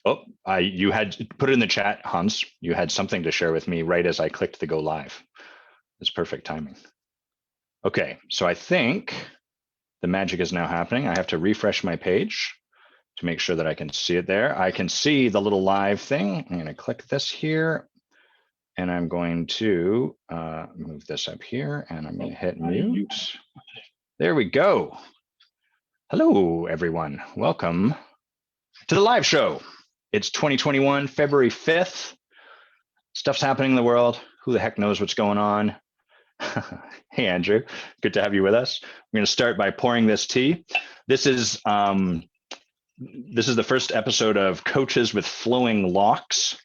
Oh, you had put it in the chat, Hans. You had something to share with me right as I clicked the go live. It's perfect timing. Okay, so I think the magic is now happening. I have to refresh my page to make sure that I can see it there. I can see the little live thing. I'm going to click this here, and I'm going to move this up here, and I'm going to hit mute. There we go. Hello, everyone. Welcome to the live show. It's 2021, February 5th. Stuff's happening in the world. Who the heck knows what's going on? Hey, Andrew. Good to have you with us. We're going to start by pouring this tea. This is the first episode of Coaches with Flowing Locks.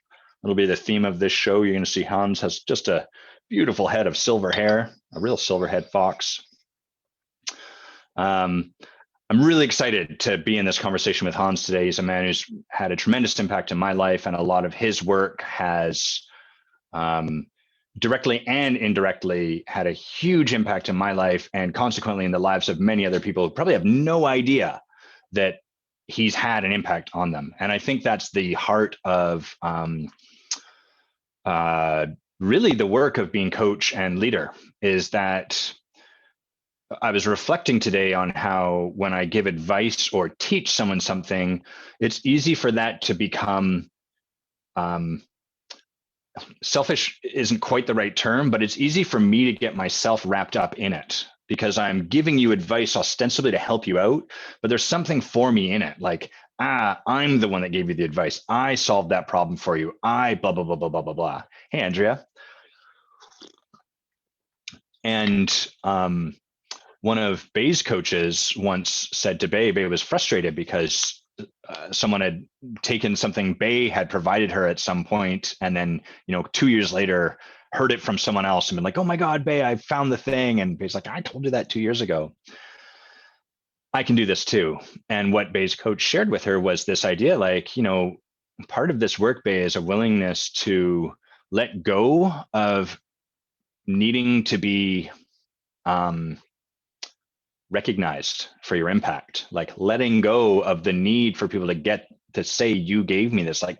It'll be the theme of this show. You're going to see Hans has just a beautiful head of silver hair, a real silverhead fox. I'm really excited to be in this conversation with Hans today. He's a man who's had a tremendous impact in my life, and a lot of his work has directly and indirectly had a huge impact in my life, and consequently in the lives of many other people who probably have no idea that he's had an impact on them. And I think that's the heart of really the work of being coach and leader, is that I was reflecting today on how when I give advice or teach someone something, it's easy for that to become selfish isn't quite the right term, but it's easy for me to get myself wrapped up in it because I'm giving you advice ostensibly to help you out, but there's something for me in it. Like, I'm the one that gave you the advice. I solved that problem for you. I blah, blah, blah, blah, blah, blah, blah. Hey, Andrea. And one of Bay's coaches once said to Bay was frustrated because someone had taken something Bay had provided her at some point, and then 2 years later heard it from someone else and been like, "Oh my God, Bay, I found the thing." And Bay's like, "I told you that 2 years ago. I can do this too." And what Bay's coach shared with her was this idea, like, part of this work, Bay, is a willingness to let go of needing to be recognized for your impact, like letting go of the need for people to get to say, "You gave me this." Like,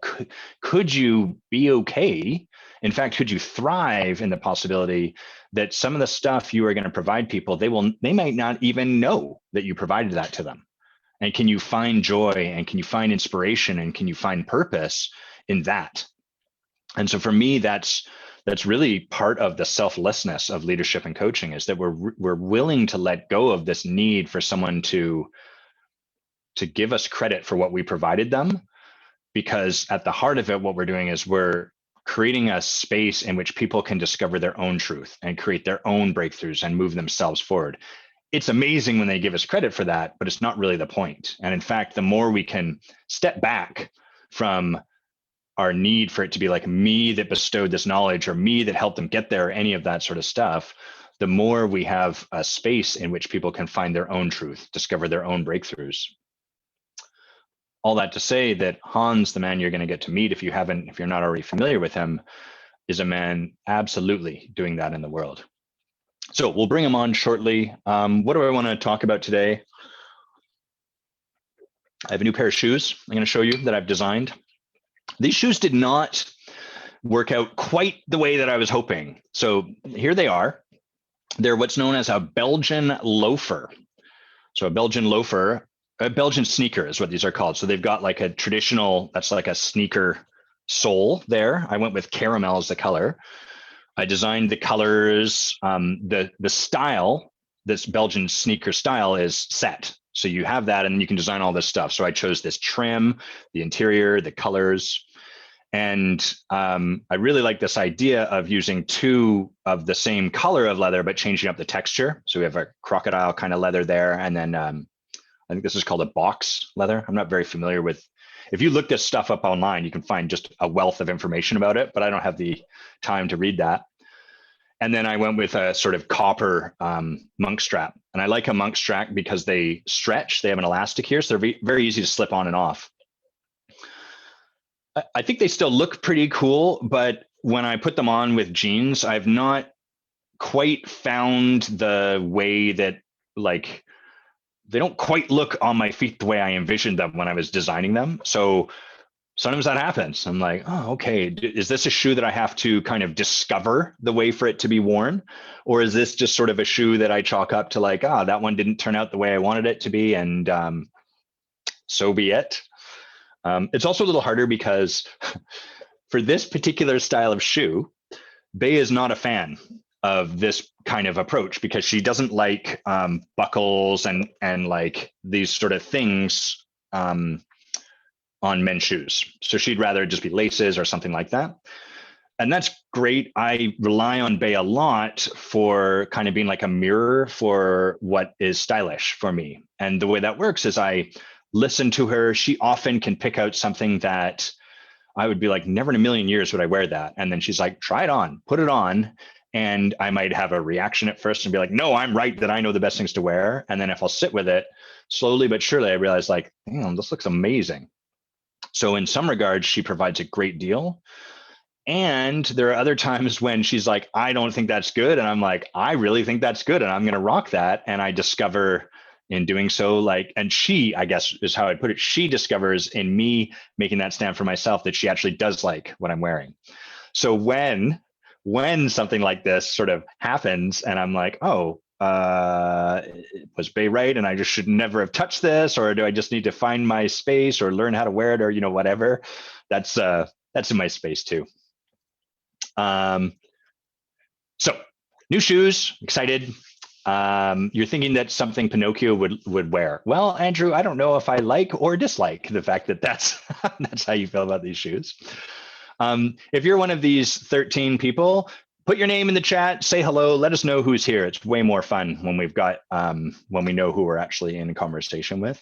could you be okay? In fact, could you thrive in the possibility that some of the stuff you are going to provide people, they might not even know that you provided that to them? And can you find joy, and can you find inspiration, and can you find purpose in that? And so for me, that's really part of the selflessness of leadership and coaching, is that we're willing to let go of this need for someone to give us credit for what we provided them, because at the heart of it, what we're doing is we're creating a space in which people can discover their own truth and create their own breakthroughs and move themselves forward. It's amazing when they give us credit for that, but it's not really the point. And in fact, the more we can step back from our need for it to be like me that bestowed this knowledge or me that helped them get there, or any of that sort of stuff, the more we have a space in which people can find their own truth, discover their own breakthroughs. All that to say that Hans, the man you're going to get to meet, if you're not already familiar with him, is a man absolutely doing that in the world. So we'll bring him on shortly. What do I want to talk about today? I have a new pair of shoes I'm going to show you that I've designed. These shoes did not work out quite the way that I was hoping. So here they are. They're what's known as a Belgian Loafer. So a Belgian Loafer, a Belgian sneaker is what these are called. So they've got like a traditional, that's like a sneaker sole there. I went with caramel as the color. I designed the colors. The style, this Belgian sneaker style, is set. So you have that, and you can design all this stuff. So I chose this trim, the interior, the colors. And I really like this idea of using two of the same color of leather, but changing up the texture. So we have a crocodile kind of leather there. And then I think this is called a box leather. I'm not very familiar with, if you look this stuff up online, you can find just a wealth of information about it, but I don't have the time to read that. And then I went with a sort of copper monk strap. And I like a monk strap because they stretch, they have an elastic here, so they're very easy to slip on and off. I think they still look pretty cool, but when I put them on with jeans, I've not quite found the way that like they don't quite look on my feet the way I envisioned them when I was designing them. So sometimes that happens. I'm like, oh, okay, is this a shoe that I have to kind of discover the way for it to be worn? Or is this just sort of a shoe that I chalk up to like, that one didn't turn out the way I wanted it to be, and so be it. It's also a little harder because for this particular style of shoe, Bay is not a fan of this kind of approach because she doesn't like buckles and like these sort of things on men's shoes. So she'd rather just be laces or something like that. And that's great. I rely on Bay a lot for kind of being like a mirror for what is stylish for me. And the way that works is I listen to her. She often can pick out something that I would be like, never in a million years would I wear that. And then she's like, try it on, put it on. And I might have a reaction at first and be like, no, I'm right that I know the best things to wear. And then if I'll sit with it, slowly but surely I realize like, damn, this looks amazing. So in some regards, she provides a great deal. And there are other times when she's like, I don't think that's good. And I'm like, I really think that's good. And I'm going to rock that. And I discover in doing so, like, and she, I guess is how I'd put it, she discovers in me making that stand for myself that she actually does like what I'm wearing. So when something like this sort of happens and I'm like, oh, was Bay right? And I just should never have touched this, or do I just need to find my space or learn how to wear it, or, whatever. That's in my space too. So new shoes, excited. You're thinking that's something Pinocchio would wear. Well, Andrew, I don't know if I like or dislike the fact that that's how you feel about these shoes. If you're one of these 13 people, put your name in the chat, say hello, let us know who's here. It's way more fun when we've got when we know who we're actually in a conversation with.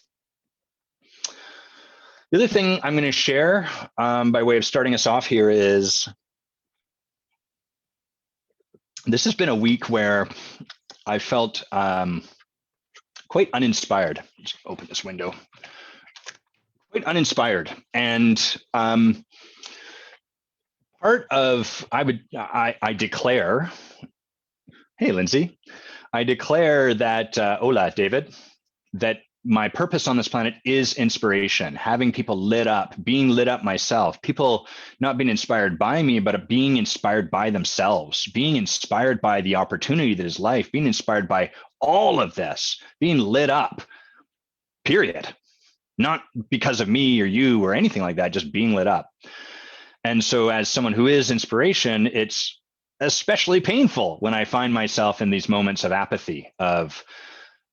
The other thing I'm going to share by way of starting us off here is this has been a week where I felt quite uninspired. Let's open this window. Quite uninspired, and part of I declare. Hey, Lindsay. I declare that hola, David. That my purpose on this planet is inspiration, having people lit up, being lit up myself, people not being inspired by me, but being inspired by themselves, being inspired by the opportunity that is life, being inspired by all of this, being lit up, period. Not because of me or you or anything like that, just being lit up. And so as someone who is inspiration, it's especially painful when I find myself in these moments of apathy, of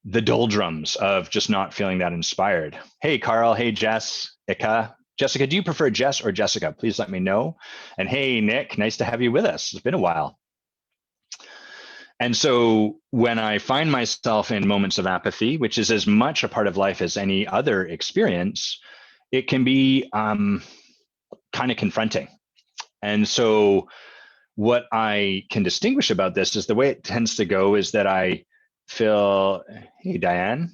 the doldrums of just not feeling that inspired. Hey, Carl. Hey, Jessica. Jessica, do you prefer Jess or Jessica? Please let me know. And hey, Nick, nice to have you with us. It's been a while. And so when I find myself in moments of apathy, which is as much a part of life as any other experience, it can be kind of confronting. And so what I can distinguish about this is the way it tends to go is that I feel, hey, Diane,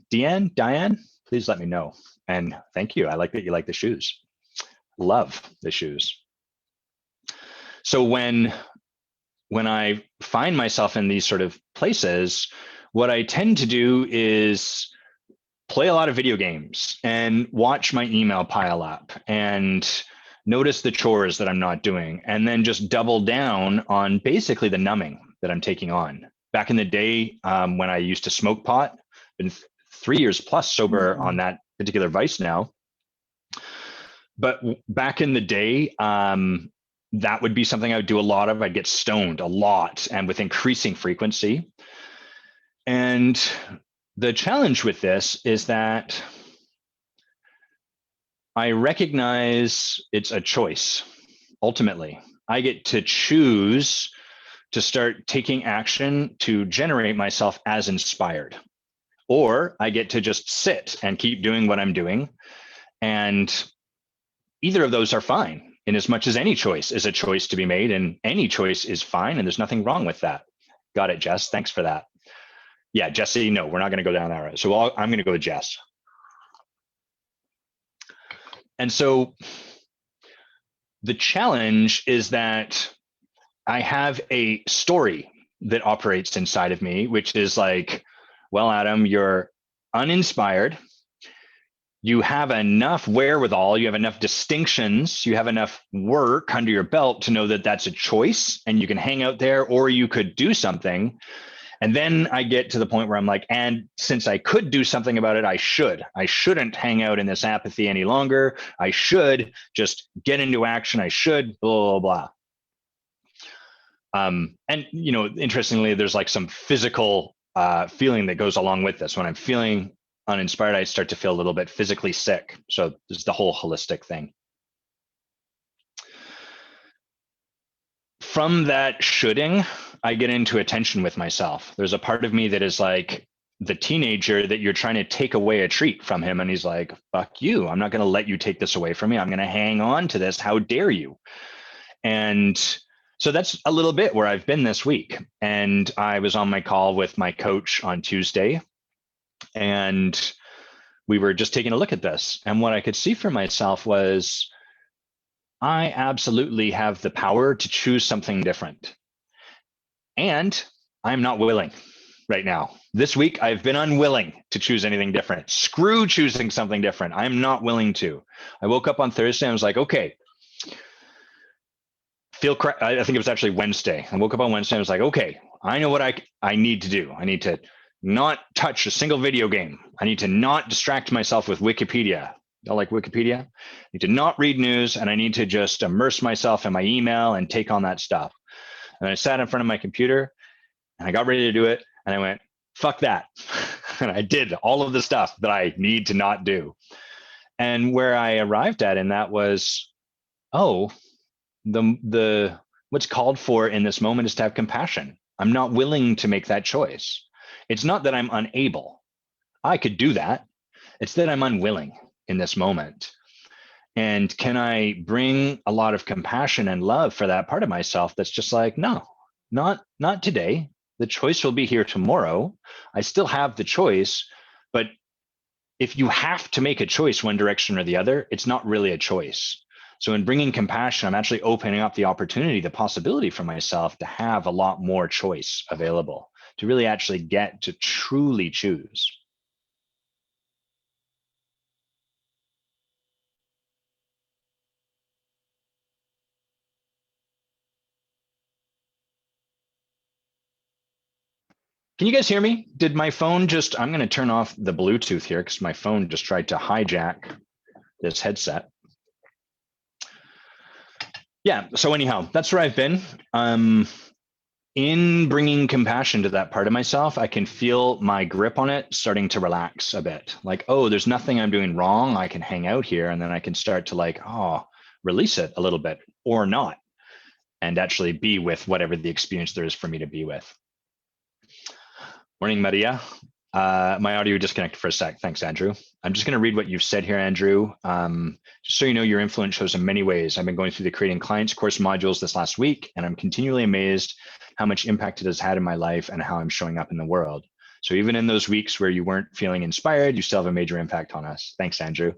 please let me know. And thank you. I like that you like the shoes. Love the shoes. So when I find myself in these sort of places, what I tend to do is play a lot of video games and watch my email pile up and notice the chores that I'm not doing, and then just double down on basically the numbing that I'm taking on. Back in the day, when I used to smoke pot, been 3 years plus sober on that particular vice now. But back in the day, that would be something I would do a lot of. I'd get stoned a lot and with increasing frequency. And the challenge with this is that I recognize it's a choice. Ultimately, I get to choose to start taking action to generate myself as inspired, or I get to just sit and keep doing what I'm doing. And either of those are fine, in as much as any choice is a choice to be made, and any choice is fine, and there's nothing wrong with that. Got it, Jess. Thanks for that. Yeah, Jesse, no, we're not going to go down that road. So I'm going to go with Jess. And so the challenge is that I have a story that operates inside of me, which is like, well, Adam, you're uninspired, you have enough wherewithal, you have enough distinctions, you have enough work under your belt to know that that's a choice and you can hang out there, or you could do something. And then I get to the point where I'm like, and since I could do something about it, I shouldn't hang out in this apathy any longer. I should just get into action. I should blah, blah, blah. And, you know, interestingly, there's like some physical feeling that goes along with this. When I'm feeling uninspired, I start to feel a little bit physically sick. So this is the whole holistic thing. From that shoulding, I get into a tension with myself. There's a part of me that is like the teenager that you're trying to take away a treat from him. And he's like, fuck you. I'm not going to let you take this away from me. I'm going to hang on to this. How dare you? And so that's a little bit where I've been this week. And I was on my call with my coach on Tuesday, and we were just taking a look at this. And what I could see for myself was I absolutely have the power to choose something different. And I'm not willing right now. This week, I've been unwilling to choose anything different. Screw choosing something different. I'm not willing to. I woke up on Thursday and I was like, okay, I think it was actually Wednesday. I woke up on Wednesday and I was like, okay, I know what I need to do. I need to not touch a single video game. I need to not distract myself with Wikipedia. Y'all like Wikipedia? I need to not read news, and I need to just immerse myself in my email and take on that stuff. And I sat in front of my computer and I got ready to do it. And I went, fuck that. And I did all of the stuff that I need to not do. And where I arrived at in that was, oh, the what's called for in this moment is to have compassion. I'm not willing to make that choice. It's not that I'm unable. I could do that. It's that I'm unwilling in this moment. And can I bring a lot of compassion and love for that part of myself that's just like, no, not today. The choice will be here tomorrow. I still have the choice, but if you have to make a choice one direction or the other, it's not really a choice. So in bringing compassion, I'm actually opening up the opportunity, the possibility for myself to have a lot more choice available, to really actually get to truly choose. Can you guys hear me? Did my phone just, I'm going to turn off the Bluetooth here because my phone just tried to hijack this headset. Yeah, so anyhow, that's where I've been. In bringing compassion to that part of myself, I can feel my grip on it starting to relax a bit. Like, oh, there's nothing I'm doing wrong. I can hang out here, and then I can start to like, oh, release it a little bit or not, and actually be with whatever the experience there is for me to be with. Morning, Maria. My audio disconnected for a sec. Thanks, Andrew. I'm just going to read what you've said here, Andrew. Just so you know, your influence shows in many ways. I've been going through the Creating Clients course modules this last week, and I'm continually amazed how much impact it has had in my life and how I'm showing up in the world. So even in those weeks where you weren't feeling inspired, you still have a major impact on us. Thanks, Andrew.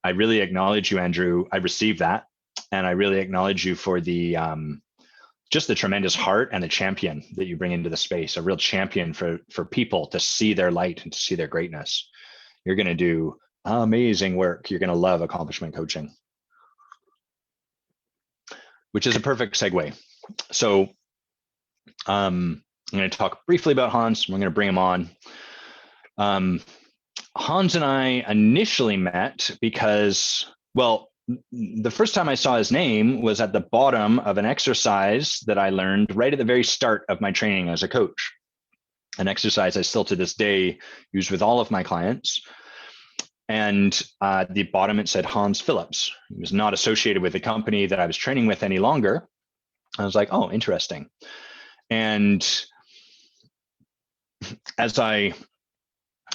I really acknowledge you, Andrew. I received that, and I really acknowledge you for the just the tremendous heart and the champion that you bring into the space, a real champion for people to see their light and to see their greatness. You're going to do amazing work. You're going to love accomplishment coaching, which is a perfect segue. So I'm going to talk briefly about Hans. We're going to bring him on. Hans and I initially met because, well, the first time I saw his name was at the bottom of an exercise that I learned right at the very start of my training as a coach. An exercise I still to this day use with all of my clients. And at the bottom, it said Hans Phillips. He was not associated with the company that I was training with any longer. I was like, oh, interesting. And as I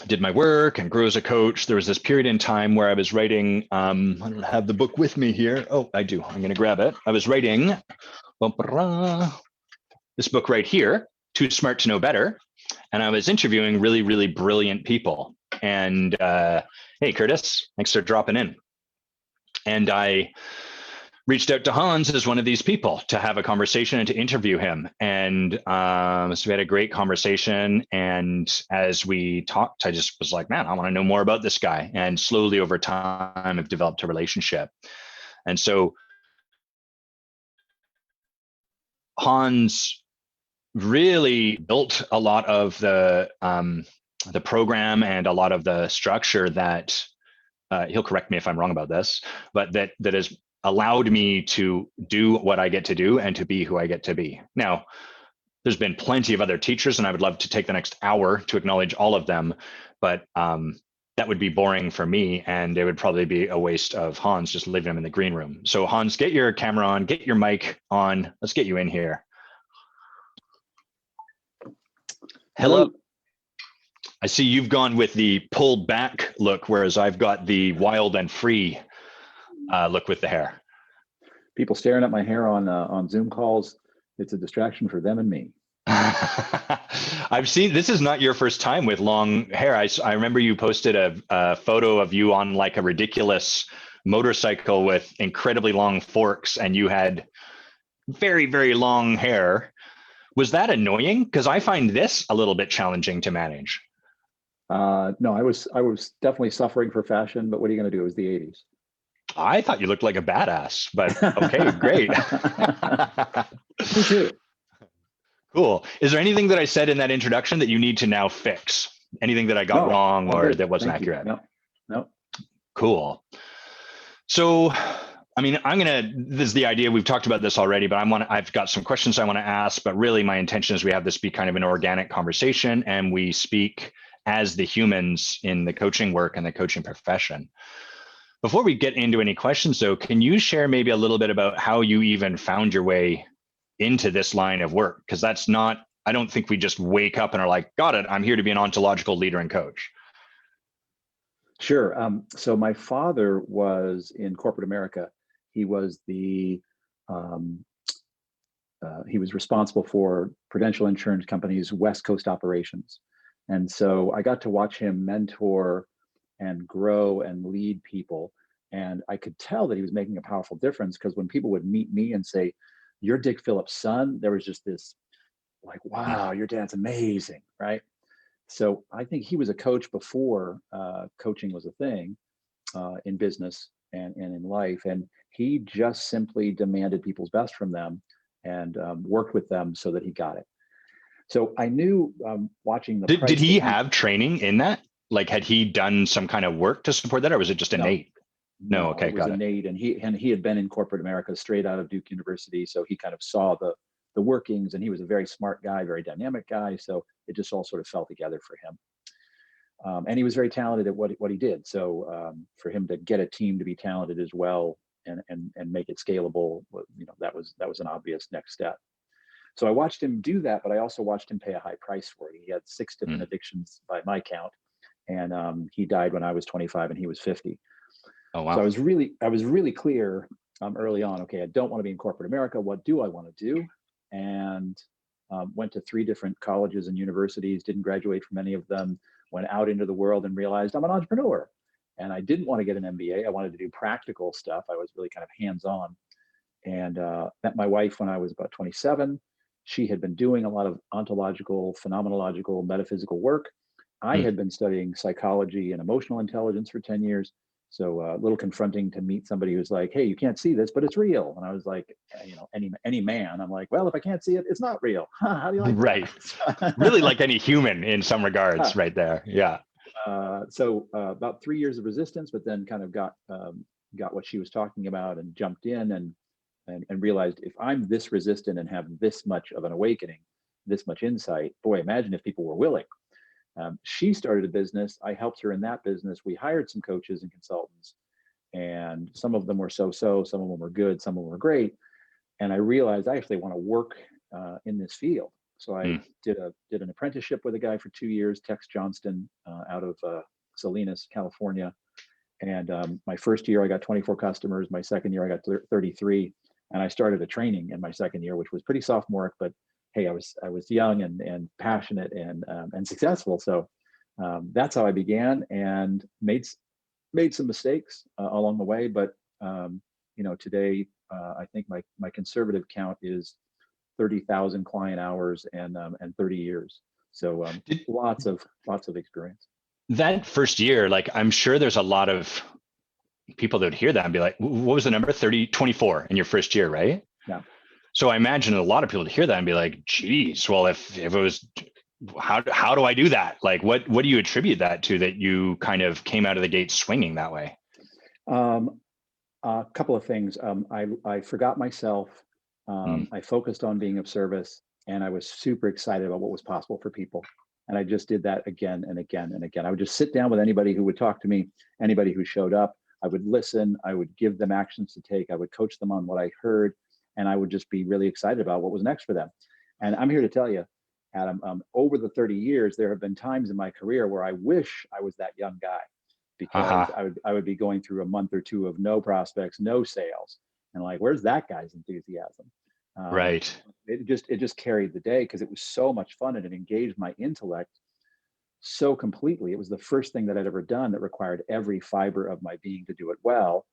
did my work and grew as a coach, there was this period in time where I was writing, I don't have the book with me here. Oh, I do. I'm going to grab it. I was writing this book right here, Too Smart to Know Better. And I was interviewing really, really brilliant people. And hey, Curtis, thanks for dropping in. And I reached out to Hans as one of these people to have a conversation and to interview him. And so we had a great conversation. And as we talked, I just was like, man, I want to know more about this guy. And slowly over time, I've developed a relationship. And so Hans really built a lot of the program and a lot of the structure that he'll correct me if I'm wrong about this, but that has allowed me to do what I get to do and to be who I get to be. Now, there's been plenty of other teachers, and I would love to take the next hour to acknowledge all of them, but that would be boring for me, and it would probably be a waste of Hans just leaving him in the green room. So Hans, get your camera on, get your mic on. Let's get you in here. Hello. I see you've gone with the pulled back look, whereas I've got the wild and free look with the hair. People staring at my hair on Zoom calls, it's a distraction for them and me. I've seen, this is not your first time with long hair. I remember you posted a photo of you on like a ridiculous motorcycle with incredibly long forks, and you had very, very long hair. Was that annoying? Because I find this a little bit challenging to manage. No, I was definitely suffering for fashion, but what are you going to do? It was the 80s. I thought you looked like a badass, but okay, great. Me too. Cool. Is there anything that I said in that introduction that you need to now fix? Anything that I got wrong or that wasn't accurate? No. Cool. So, I mean, this is the idea. We've talked about this already, but I've got some questions I want to ask, but really my intention is we have this be kind of an organic conversation and we speak as the humans in the coaching work and the coaching profession. Before we get into any questions though, can you share maybe a little bit about how you even found your way into this line of work? Because that's not, I don't think we just wake up and are like, got it, I'm here to be an ontological leader and coach. Sure. So my father was in corporate America. He was he was responsible for Prudential Insurance Company's West Coast operations. And so I got to watch him mentor and grow and lead people. And I could tell that he was making a powerful difference, because when people would meet me and say, "You're Dick Phillip's son," there was just this like, wow, your dad's amazing, right? So I think he was a coach before coaching was a thing in business and in life. And he just simply demanded people's best from them and worked with them so that he got it. So I knew watching the Did he have training in that? Like, had he done some kind of work to support that, or was it just innate? No, okay, it was innate. And he had been in corporate America straight out of Duke University, so he kind of saw the workings, and he was a very smart guy, very dynamic guy. So it just all sort of fell together for him. And he was very talented at what he did. So for him to get a team to be talented as well and make it scalable, that was an obvious next step. So I watched him do that, but I also watched him pay a high price for it. He had 6 different addictions by my count, and he died when I was 25 and he was 50. Oh wow! So I was really clear early on. Okay, I don't want to be in corporate America. What do I want to do? And went to 3 different colleges and universities. Didn't graduate from any of them. Went out into the world and realized I'm an entrepreneur. And I didn't want to get an MBA. I wanted to do practical stuff. I was really kind of hands-on. And met my wife when I was about 27. She had been doing a lot of ontological, phenomenological, metaphysical work. I had been studying psychology and emotional intelligence for 10 years. So a little confronting to meet somebody who's like, "Hey, you can't see this, but it's real." And I was like, any man, I'm like, "Well, if I can't see it, it's not real." How do you like right? Really, like any human in some regards, right there. Yeah. So about 3 years of resistance, but then kind of got what she was talking about and jumped in and realized, if I'm this resistant and have this much of an awakening, this much insight, boy, imagine if people were willing. She started a business. I helped her in that business. We hired some coaches and consultants, and some of them were so-so, some of them were good, some of them were great. And I realized I actually want to work in this field. So I did an apprenticeship with a guy for 2 years, Tex Johnston, out of Salinas, California. And my first year, I got 24 customers. My second year, I got 33. And I started a training in my second year, which was pretty sophomoric, but hey, I was young and passionate and successful. So that's how I began, and made some mistakes along the way. But today I think my conservative count is 30,000 client hours and 30 years. So lots of experience. That first year, like I'm sure there's a lot of people that would hear that and be like, what was the number? 24 in your first year, right? Yeah. So I imagine a lot of people would hear that and be like, geez, well, if it was, how do I do that? Like, what do you attribute that to, that you kind of came out of the gate swinging that way? A couple of things. I forgot myself. I focused on being of service, and I was super excited about what was possible for people. And I just did that again and again and again. I would just sit down with anybody who would talk to me, anybody who showed up. I would listen. I would give them actions to take. I would coach them on what I heard, and I would just be really excited about what was next for them. And I'm here to tell you, Adam, over the 30 years, there have been times in my career where I wish I was that young guy, because I would be going through a month or two of no prospects, no sales, and like, where's that guy's enthusiasm? Right. It just carried the day because it was so much fun, and it engaged my intellect so completely. It was the first thing that I'd ever done that required every fiber of my being to do it well,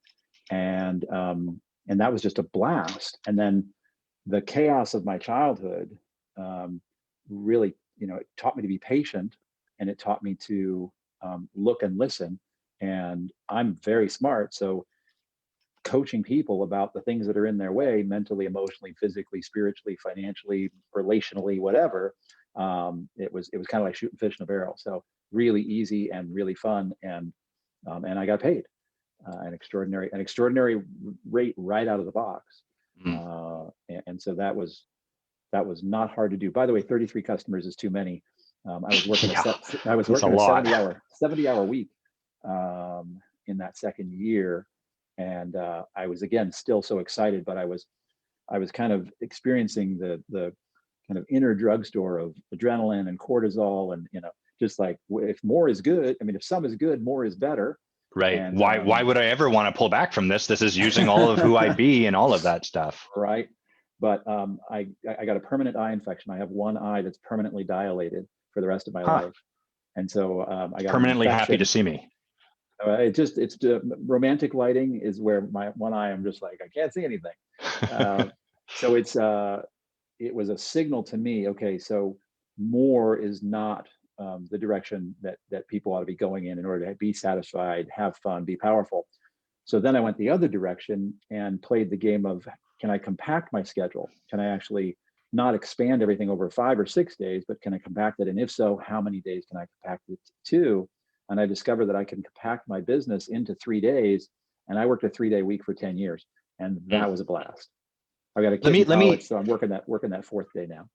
and that was just a blast. And then the chaos of my childhood really, it taught me to be patient, and it taught me to look and listen. And I'm very smart, so coaching people about the things that are in their way, mentally, emotionally, physically, spiritually, financially, relationally, whatever, it was kind of like shooting fish in a barrel. So really easy and really fun, and I got paid an extraordinary rate right out of the box. And so that was not hard to do. By the way, 33 customers is too many. I was working a 70-hour week in that second year, and I was, again, still so excited, but I was kind of experiencing the kind of inner drugstore of adrenaline and cortisol, and just like, if more is good, I mean, if some is good, more is better. Right. And why would I ever want to pull back from this? This is using all of who I be and all of that stuff. Right. But I got a permanent eye infection. I have one eye that's permanently dilated for the rest of my life. And so I got permanently happy to see me. It's romantic lighting is where my one eye, I'm just like, I can't see anything. So it was a signal to me. Okay, so more is not the direction that people ought to be going in order to be satisfied, have fun, be powerful. So then I went the other direction and played the game of, can I compact my schedule? Can I actually not expand everything over 5 or 6 days, but can I compact it? And if so, how many days can I compact it to? And I discovered that I can compact my business into 3 days. And I worked a 3-day week for 10 years. And that was a blast. I got a kid in college, so I'm working that 4th day now.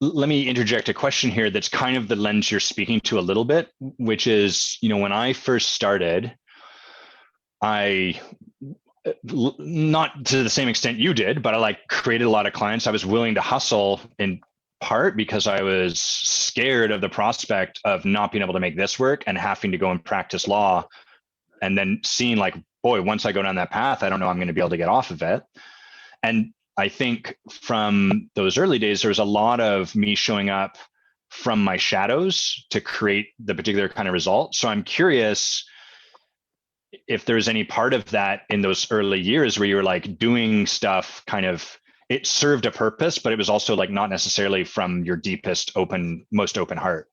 Let me interject a question here that's kind of the lens you're speaking to a little bit, which is, when I first started, I, not to the same extent you did, but I created a lot of clients. I was willing to hustle in part because I was scared of the prospect of not being able to make this work and having to go and practice law, and then seeing boy, once I go down that path, I don't know I'm going to be able to get off of it. And I think from those early days, there was a lot of me showing up from my shadows to create the particular kind of result. So I'm curious if there's any part of that in those early years where you were doing stuff kind of, it served a purpose, but it was also not necessarily from your deepest, most open heart.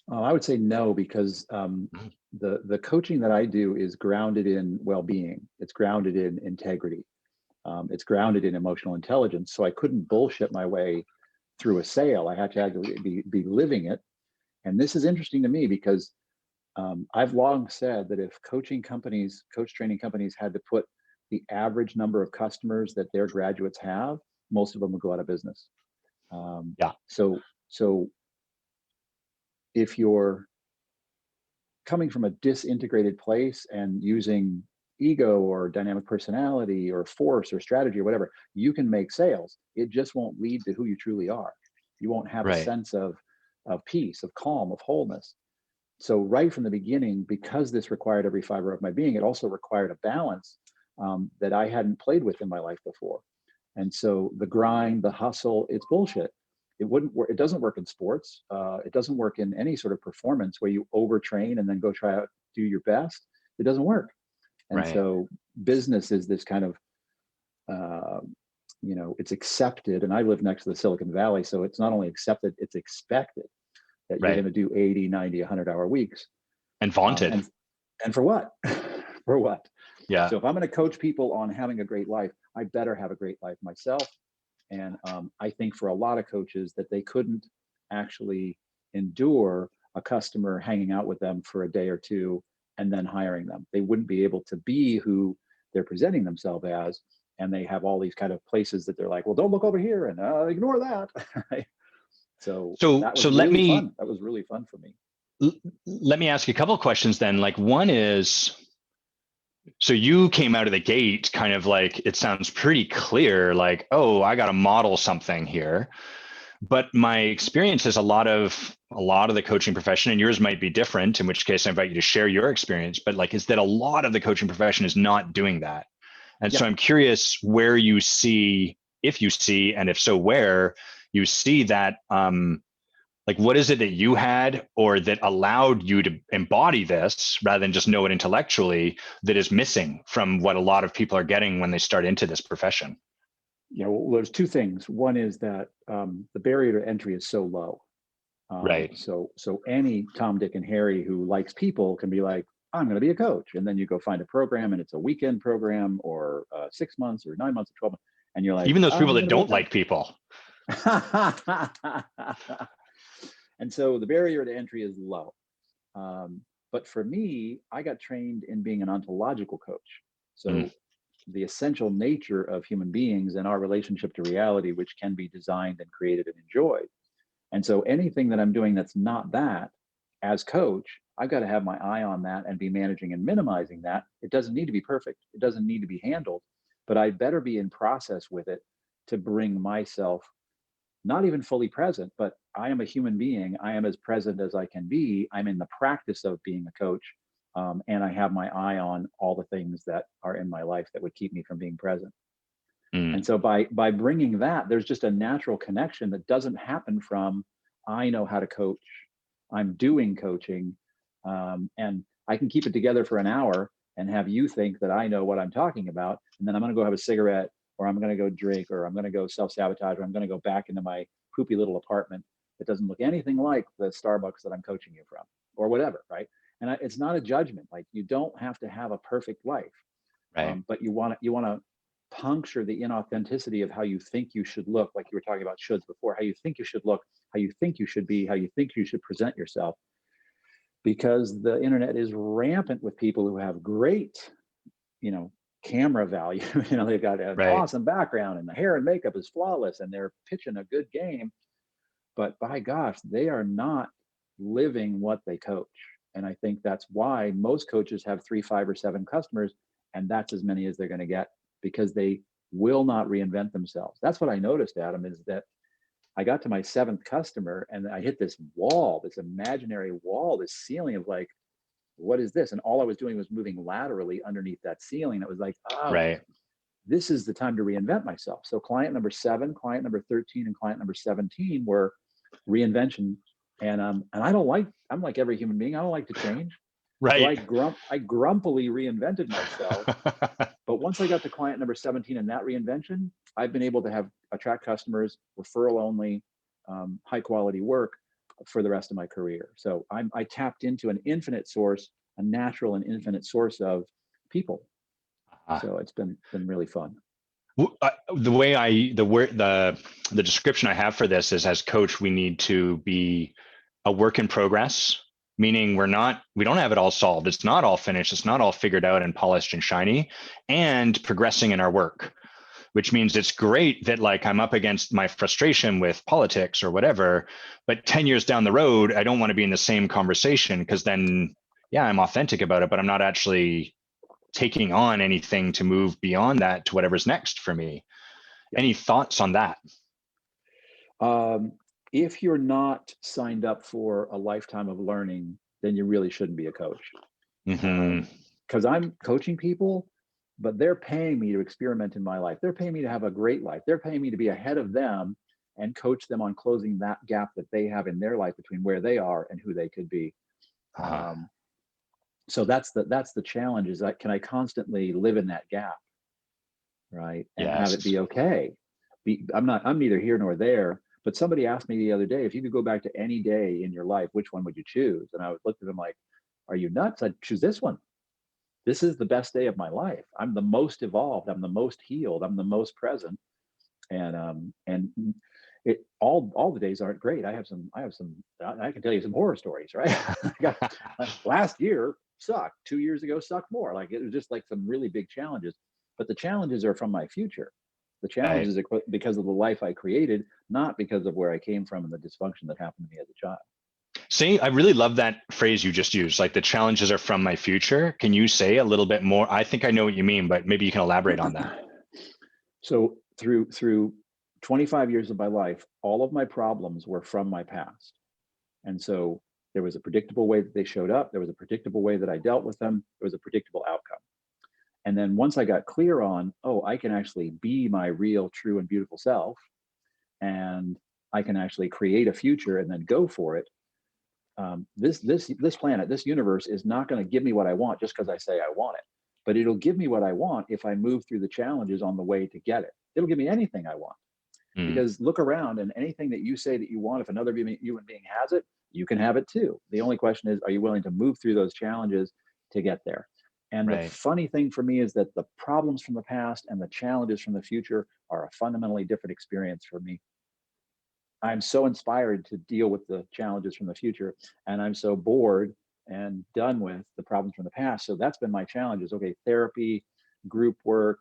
I would say no, because the coaching that I do is grounded in well-being. It's grounded in integrity. It's grounded in emotional intelligence. So I couldn't bullshit my way through a sale. I had to actually be living it. And this is interesting to me because I've long said that if coach training companies had to put the average number of customers that their graduates have, most of them would go out of business. So if you're coming from a disintegrated place and using ego or dynamic personality or force or strategy or whatever, you can make sales. It just won't lead to who you truly are. You won't have a sense of peace, of calm, of wholeness. So right from the beginning, because this required every fiber of my being, it also required a balance that I hadn't played with in my life before. And so the grind, the hustle, it's bullshit. It wouldn't work. It doesn't work in sports. It doesn't work in any sort of performance where you overtrain and then go try out, do your best. It doesn't work. And so business is this kind of it's accepted, and I live next to the Silicon Valley, so it's not only accepted, it's expected that you're Right. going to do 80, 90, 100-hour weeks. And vaunted. And for what? For what? Yeah. So if I'm going to coach people on having a great life, I better have a great life myself. And I think for a lot of coaches that they couldn't actually endure a customer hanging out with them for a day or two and then hiring them. They wouldn't be able to be who they're presenting themselves as. And they have all these kind of places that they're like, well, don't look over here and ignore that. Right? So that was really fun. That was really fun for me. Let me ask you a couple of questions then. Like, one is, so you came out of the gate kind of like, it sounds pretty clear, like, oh, I got to model something here. But my experience is a lot of the coaching profession, and yours might be different, in which case I invite you to share your experience, but like, is that a lot of the coaching profession is not doing that. And so I'm curious where you see, if you see, and if so, where you see that, like, what is it that you had or that allowed you to embody this rather than just know it intellectually that is missing from what a lot of people are getting when they start into this profession? Yeah, well, there's two things. One is that the barrier to entry is so low. Right. So any Tom, Dick, and Harry who likes people can be like, I'm going to be a coach. And then you go find a program, and it's a weekend program or 6 months or 9 months or 12 months. And you're like, even those people that don't like people. And so the barrier to entry is low. But for me, I got trained in being an ontological coach. So the essential nature of human beings and our relationship to reality, which can be designed and created and enjoyed. And so anything that I'm doing that's not that, as coach, I've got to have my eye on that and be managing and minimizing that. It doesn't need to be perfect. It doesn't need to be handled, but I better be in process with it to bring myself not even fully present, but I am a human being. I am as present as I can be. I'm in the practice of being a coach. And I have my eye on all the things that are in my life that would keep me from being present. And so by bringing that, there's just a natural connection that doesn't happen from, I know how to coach, I'm doing coaching, and I can keep it together for an hour and have you think that I know what I'm talking about. And then I'm going to go have a cigarette, or I'm going to go drink, or I'm going to go self-sabotage, or I'm going to go back into my poopy little apartment that doesn't look anything like the Starbucks that I'm coaching you from, or whatever, right? And it's not a judgment. Like, you don't have to have a perfect life, Right. but you want to puncture the inauthenticity of how you think you should look, like you were talking about shoulds before, how you think you should look, how you think you should be, how you think you should present yourself. Because the internet is rampant with people who have great, camera value. They've got an awesome background and the hair and makeup is flawless and they're pitching a good game. But by gosh, they are not living what they coach. And I think that's why most coaches have 3, 5, or 7 customers, and that's as many as they're going to get, because they will not reinvent themselves. That's what I noticed, Adam, is that I got to my 7th customer and I hit this wall, this imaginary wall, this ceiling of like, what is this? And all I was doing was moving laterally underneath that ceiling. It was like, oh, this is the time to reinvent myself. So client number 7, client number 13, and client number 17 were reinvention. And I'm like every human being, I don't like to change. Right. So I grumpily reinvented myself. But once I got to client number 17 and that reinvention, I've been able to attract customers, referral only, high quality work for the rest of my career. So I tapped into an infinite source, a natural and infinite source of people. So it's been really fun. The way the description I have for this is, as coach, we need to be a work in progress, meaning we don't have it all solved. It's not all finished. It's not all figured out and polished and shiny, and progressing in our work, which means it's great that like I'm up against my frustration with politics or whatever, but 10 years down the road, I don't want to be in the same conversation, because then, I'm authentic about it, but I'm not actually taking on anything to move beyond that to whatever's next for me. Any thoughts on that? If you're not signed up for a lifetime of learning, then you really shouldn't be a coach. Because I'm coaching people, but they're paying me to experiment in my life. They're paying me to have a great life. They're paying me to be ahead of them and coach them on closing that gap that they have in their life between where they are and who they could be. So that's the challenge, is that can I constantly live in that gap, right? And have it Yes. be okay. I'm neither here nor there, but somebody asked me the other day, if you could go back to any day in your life, which one would you choose? And I looked at them like, are you nuts? I'd choose this one. This is the best day of my life. I'm the most evolved. I'm the most healed. I'm the most present. And it all the days aren't great. I can tell you some horror stories, right? Last year sucked. 2 years ago sucked more. Like it was just like some really big challenges. But the challenges are from my future. The Right. challenges are because of the life I created, not because of where I came from and the dysfunction that happened to me as a child. See, I really love that phrase you just used. Like the challenges are from my future. Can you say a little bit more? I think I know what you mean, but maybe you can elaborate on that. So through 25 years of my life, all of my problems were from my past. And so there was a predictable way that they showed up. There was a predictable way that I dealt with them. There was a predictable outcome. And then once I got clear on, oh, I can actually be my real, true, and beautiful self, and I can actually create a future and then go for it. This planet, this universe is not going to give me what I want just because I say I want it, but it'll give me what I want if I move through the challenges on the way to get it. It'll give me anything I want. Mm, Because look around, and anything that you say that you want, if another human being has it, you can have it too. The only question is, are you willing to move through those challenges to get there? And the right. funny thing for me is that the problems from the past and the challenges from the future are a fundamentally different experience for me. I'm so inspired to deal with the challenges from the future, and I'm so bored and done with the problems from the past. So that's been my challenges. Okay, therapy, group work,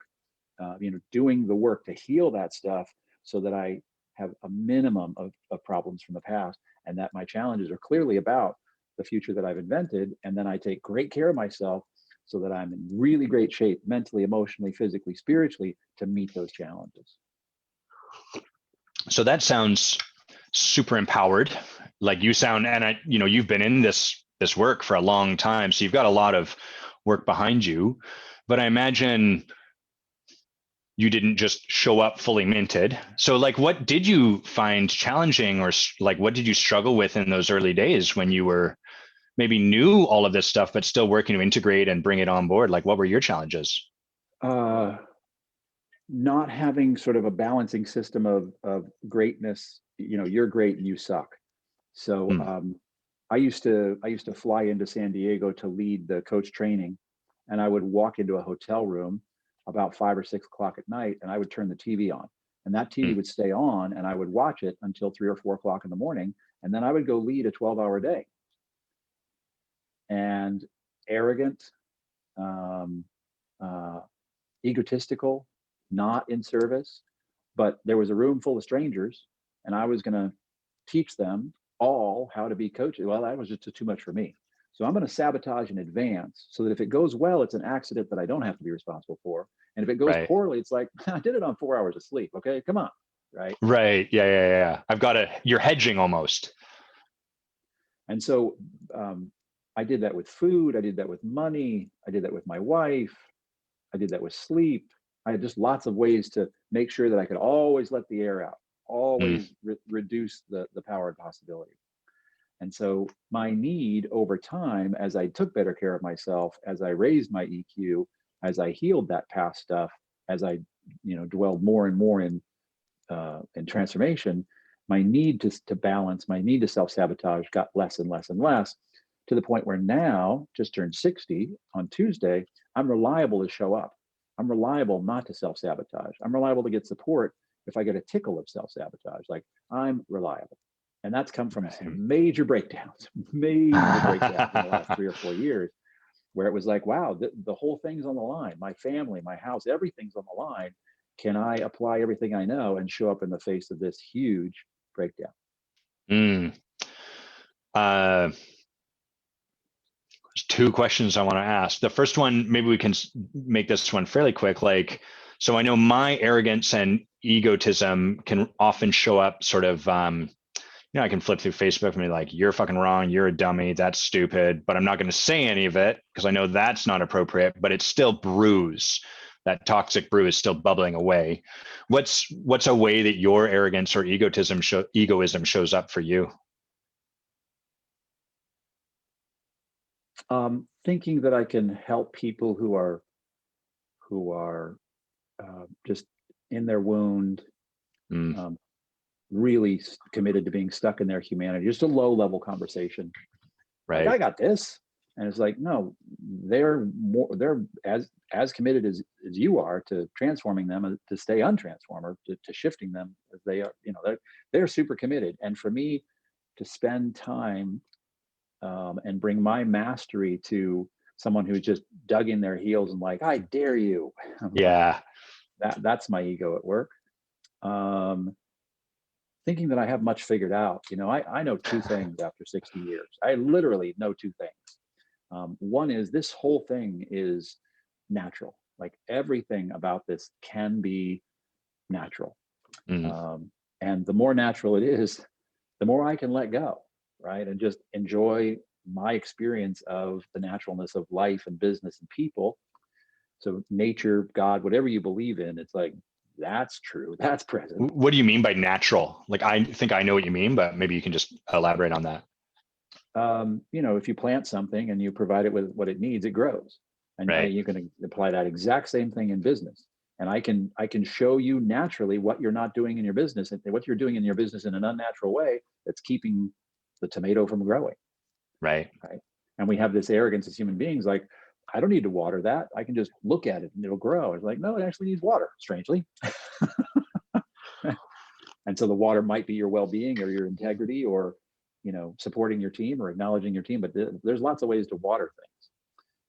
doing the work to heal that stuff so that I have a minimum of problems from the past, and that my challenges are clearly about the future that I've invented. And then I take great care of myself so that I'm in really great shape mentally, emotionally, physically, spiritually to meet those challenges. So that sounds super empowered. Like you sound, and you've been in this work for a long time, so you've got a lot of work behind you. But I imagine you didn't just show up fully minted. So like, what did you find challenging, or like, what did you struggle with in those early days when you were maybe knew all of this stuff, but still working to integrate and bring it on board? Like, what were your challenges? Uh, Not having sort of a balancing system of greatness. You're great and you suck. So Hmm. I used to fly into San Diego to lead the coach training, and I would walk into a hotel room about 5 or 6 o'clock at night, and I would turn the TV on, and that TV Hmm. would stay on, and I would watch it until 3 or 4 o'clock in the morning, and then I would go lead a 12-hour day. And arrogant, um, uh, egotistical, not in service, but there was a room full of strangers, and I was going to teach them all how to be coaches. Well, that was just too much for me. So I'm going to sabotage in advance so that if it goes well, it's an accident that I don't have to be responsible for. And if it goes Right. poorly, it's like, I did it on 4 hours of sleep. Okay, come on. Right. Right. Yeah. Yeah. Yeah. I've got you're hedging almost. And so I did that with food. I did that with money. I did that with my wife. I did that with sleep. I had just lots of ways to make sure that I could always let the air out, Mm, always reduce the power and possibility. And so my need over time, as I took better care of myself, as I raised my EQ, as I healed that past stuff, as I dwelled more and more in transformation, my need to balance, my need to self-sabotage got less and less and less, to the point where now, just turned 60 on Tuesday, I'm reliable to show up. I'm reliable not to self-sabotage. I'm reliable to get support if I get a tickle of self-sabotage. Like, I'm reliable. And that's come from some major breakdowns, major breakdowns in the last 3 or 4 years, where it was like, wow, the whole thing's on the line. My family, my house, everything's on the line. Can I apply everything I know and show up in the face of this huge breakdown? mm. Uh, there's two questions I want to ask. The first one, maybe we can make this one fairly quick. Like, so I know my arrogance and egotism can often show up sort of, I can flip through Facebook and be like, you're fucking wrong. You're a dummy. That's stupid. But I'm not going to say any of it because I know that's not appropriate, but it's still brews. That toxic brew is still bubbling away. What's a way that your arrogance or egoism shows up for you? Thinking that I can help people who are just in their wound, really committed to being stuck in their humanity. Just a low level conversation. Right. Like, I got this. And it's like, no, they're as committed as you are to transforming them, to stay untransformed, or to shifting them as they are. They're super committed. And for me to spend time and bring my mastery to someone who's just dug in their heels and like, I dare you. Yeah. That's my ego at work. Thinking that I have much figured out. I know two things after 60 years. I literally know two things. One is, this whole thing is natural. Like, everything about this can be natural. And the more natural it is, the more I can let go, right? And just enjoy my experience of the naturalness of life and business and people. So nature, God, whatever you believe in, it's like, that's true. That's present. What do you mean by natural? Like, I think I know what you mean, but maybe you can just elaborate on that. If you plant something and you provide it with what it needs, it grows. And Right. you can apply that exact same thing in business. And I can show you naturally what you're not doing in your business, and what you're doing in your business in an unnatural way that's keeping the tomato from growing. Right. And we have this arrogance as human beings, like, I don't need to water that. I can just look at it and it'll grow. It's like, no, it actually needs water, strangely. And so the water might be your well-being or your integrity, or supporting your team or acknowledging your team. But there's lots of ways to water things.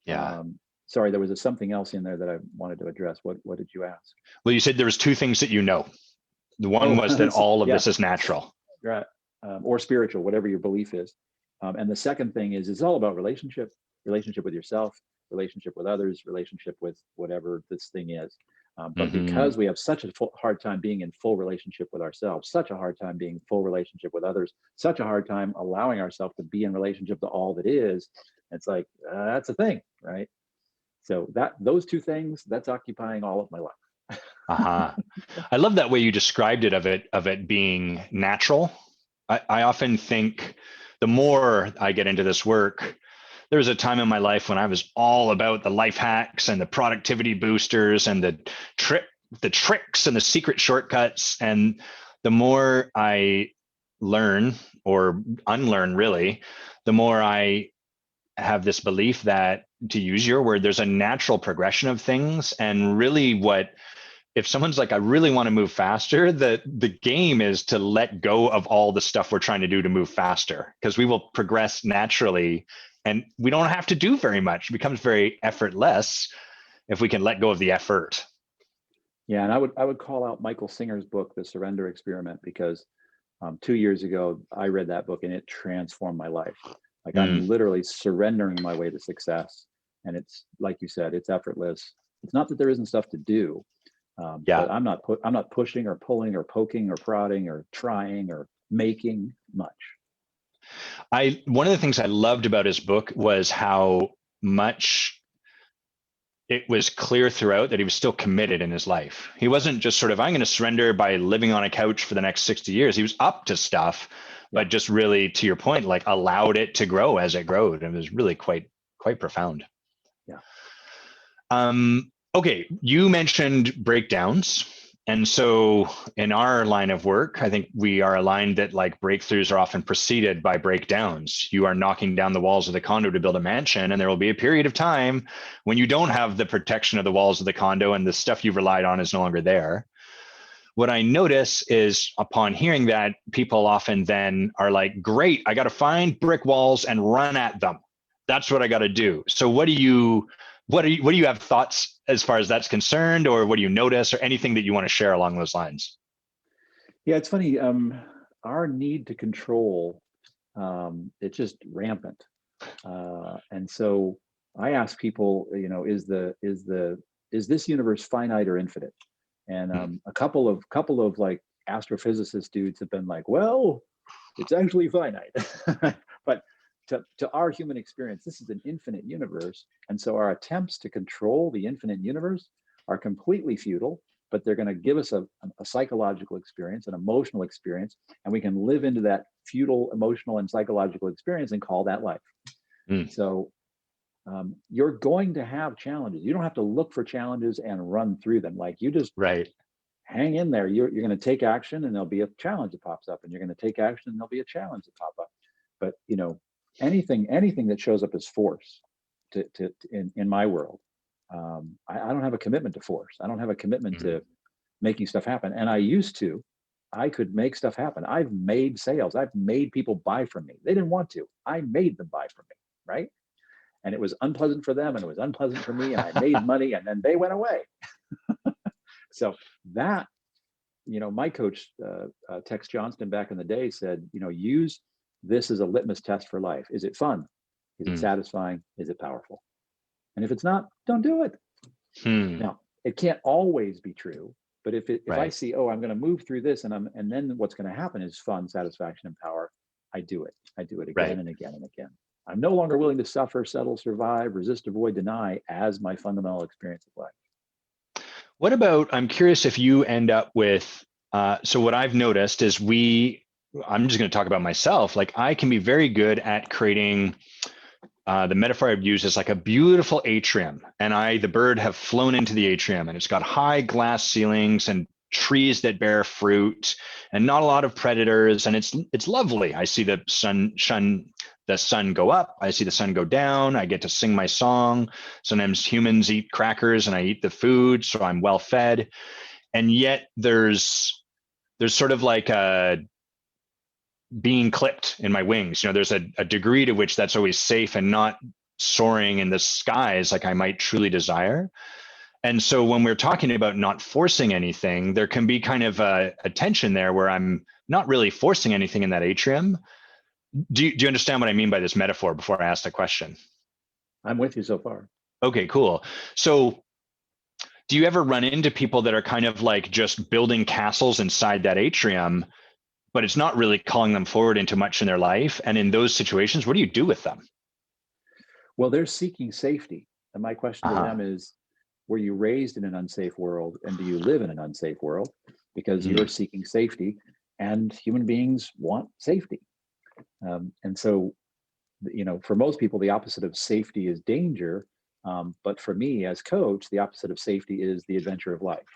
Yeah. Sorry, there was something else in there that I wanted to address. What did you ask? Well, you said there was two things that The one was that all of this is natural. Right. Or spiritual, whatever your belief is. And the second thing is, it's all about relationship with yourself, relationship with others, relationship with whatever this thing is. But because we have such a hard time being in full relationship with ourselves, such a hard time being in full relationship with others, such a hard time allowing ourselves to be in relationship to all that is, it's like, that's a thing, right? So those two things, that's occupying all of my life. I love that way you described it, of it being natural. I often think, the more I get into this work, there was a time in my life when I was all about the life hacks and the productivity boosters and the tricks and the secret shortcuts. And the more I learn, or unlearn really, the more I have this belief that, to use your word, there's a natural progression of things. And really, if someone's like, I really want to move faster, the game is to let go of all the stuff we're trying to do to move faster, because we will progress naturally and we don't have to do very much. It becomes very effortless if we can let go of the effort. Yeah, and I would call out Michael Singer's book, The Surrender Experiment, because 2 years ago I read that book and it transformed my life. Like, I'm literally surrendering my way to success, and it's like you said, it's effortless. It's not that there isn't stuff to do, but I'm not pushing or pulling or poking or prodding or trying or making much. One of the things I loved about his book was how much it was clear throughout that he was still committed in his life. He wasn't just sort of, I'm going to surrender by living on a couch for the next 60 years. He was up to stuff, but just really, to your point, like, allowed it to grow as it growed. And it was really quite profound. Yeah. Okay, you mentioned breakdowns. And so in our line of work, I think we are aligned that, like, breakthroughs are often preceded by breakdowns. You are knocking down the walls of the condo to build a mansion, and there will be a period of time when you don't have the protection of the walls of the condo, and the stuff you've relied on is no longer there. What I notice is, upon hearing that, people often then are like, great, I got to find brick walls and run at them. That's what I got to do. So what do you have thoughts as far as that's concerned, or what do you notice, or anything that you want to share along those lines? Yeah, it's funny. Our need to control, it's just rampant. And so I ask people, is this universe finite or infinite? And a couple of like astrophysicist dudes have been like, well, it's actually finite. But to our human experience, this is an infinite universe. And so our attempts to control the infinite universe are completely futile, but they're going to give us a psychological experience, an emotional experience, and we can live into that futile emotional and psychological experience and call that life. So you're going to have challenges. You don't have to look for challenges and run through them. Like, you just Right. hang in there. You're going to take action, and there'll be a challenge that pops up, and you're going to take action, and there'll be a challenge that pop up. But anything that shows up as force in my world, I don't have a commitment to force. I don't have a commitment to making stuff happen. And I could make stuff happen. I've made sales. I've made people buy from me. They didn't want to. I made them buy from me, right? And it was unpleasant for them, and it was unpleasant for me, and I made money, and then they went away. So that, my coach, Tex Johnston, back in the day said, use this as a litmus test for life. Is it fun? Is it satisfying? Is it powerful? And if it's not, don't do it. Now, it can't always be true, but if I see, I'm going to move through this, and then what's going to happen is fun, satisfaction, and power, I do it. I do it again and again and again. I'm no longer willing to suffer, settle, survive, resist, avoid, deny as my fundamental experience of life. What about, I'm curious if you end up with, so what I've noticed is I'm just going to talk about myself. Like, I can be very good at creating, the metaphor I've used is like a beautiful atrium, and the bird have flown into the atrium, and it's got high glass ceilings and trees that bear fruit and not a lot of predators. And it's lovely. I see the sun go up. I see the sun go down. I get to sing my song. Sometimes humans eat crackers and I eat the food, so I'm well fed. And yet there's sort of like a being clipped in my wings. There's a degree to which that's always safe and not soaring in the skies like I might truly desire. And so when we're talking about not forcing anything, there can be kind of a tension there where I'm not really forcing anything in that atrium. Do you understand what I mean by this metaphor before I ask the question? I'm with you so far. Okay, cool. So do you ever run into people that are kind of like just building castles inside that atrium, but it's not really calling them forward into much in their life? And in those situations, what do you do with them? Well, they're seeking safety. And my question to them is, were you raised in an unsafe world, and do you live in an unsafe world? Because you're seeking safety, and human beings want safety. And so, for most people, the opposite of safety is danger. But for me as coach, the opposite of safety is the adventure of life.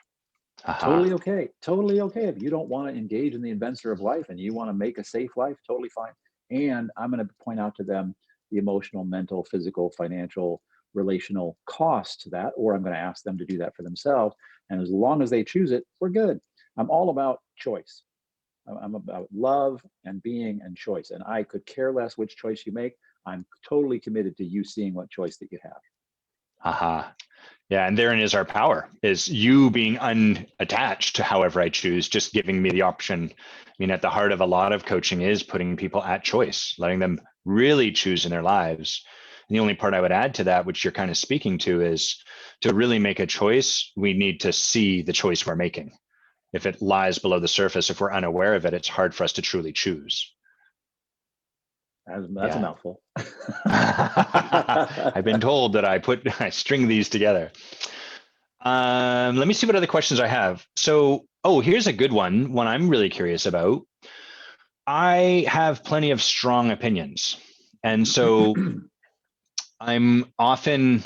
Totally okay. Totally okay. If you don't want to engage in the adventure of life and you want to make a safe life, totally fine. And I'm going to point out to them the emotional, mental, physical, financial, relational cost to that, or I'm going to ask them to do that for themselves. And as long as they choose it, we're good. I'm all about choice. I'm about love and being and choice. And I could care less which choice you make. I'm totally committed to you seeing what choice that you have. Yeah, and therein is our power, is you being unattached to however I choose, just giving me the option. I mean, at the heart of a lot of coaching is putting people at choice, letting them really choose in their lives. And the only part I would add to that, which you're kind of speaking to, is to really make a choice, we need to see the choice we're making. If it lies below the surface, if we're unaware of it, it's hard for us to truly choose. That's a mouthful. I've been told that I string these together. Let me see what other questions I have. So, here's a good one I'm really curious about. I have plenty of strong opinions. And so I'm often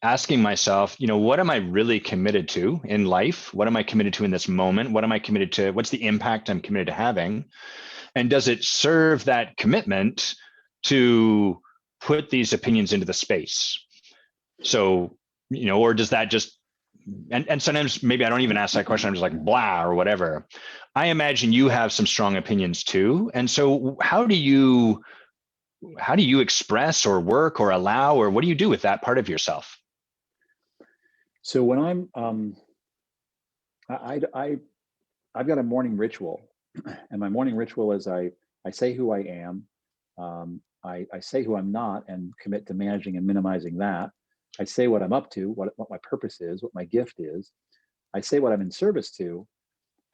asking myself, what am I really committed to in life? What am I committed to in this moment? What am I committed to? What's the impact I'm committed to having? And does it serve that commitment to put these opinions into the space? So, or does that just, and sometimes maybe I don't even ask that question. I'm just like, blah, or whatever. I imagine you have some strong opinions too. And so how do you express or work or allow, or what do you do with that part of yourself? So when I've got a morning ritual, and my morning ritual is I say who I am. I say who I'm not and commit to managing and minimizing that. I say what I'm up to, what my purpose is, what my gift is. I say what I'm in service to,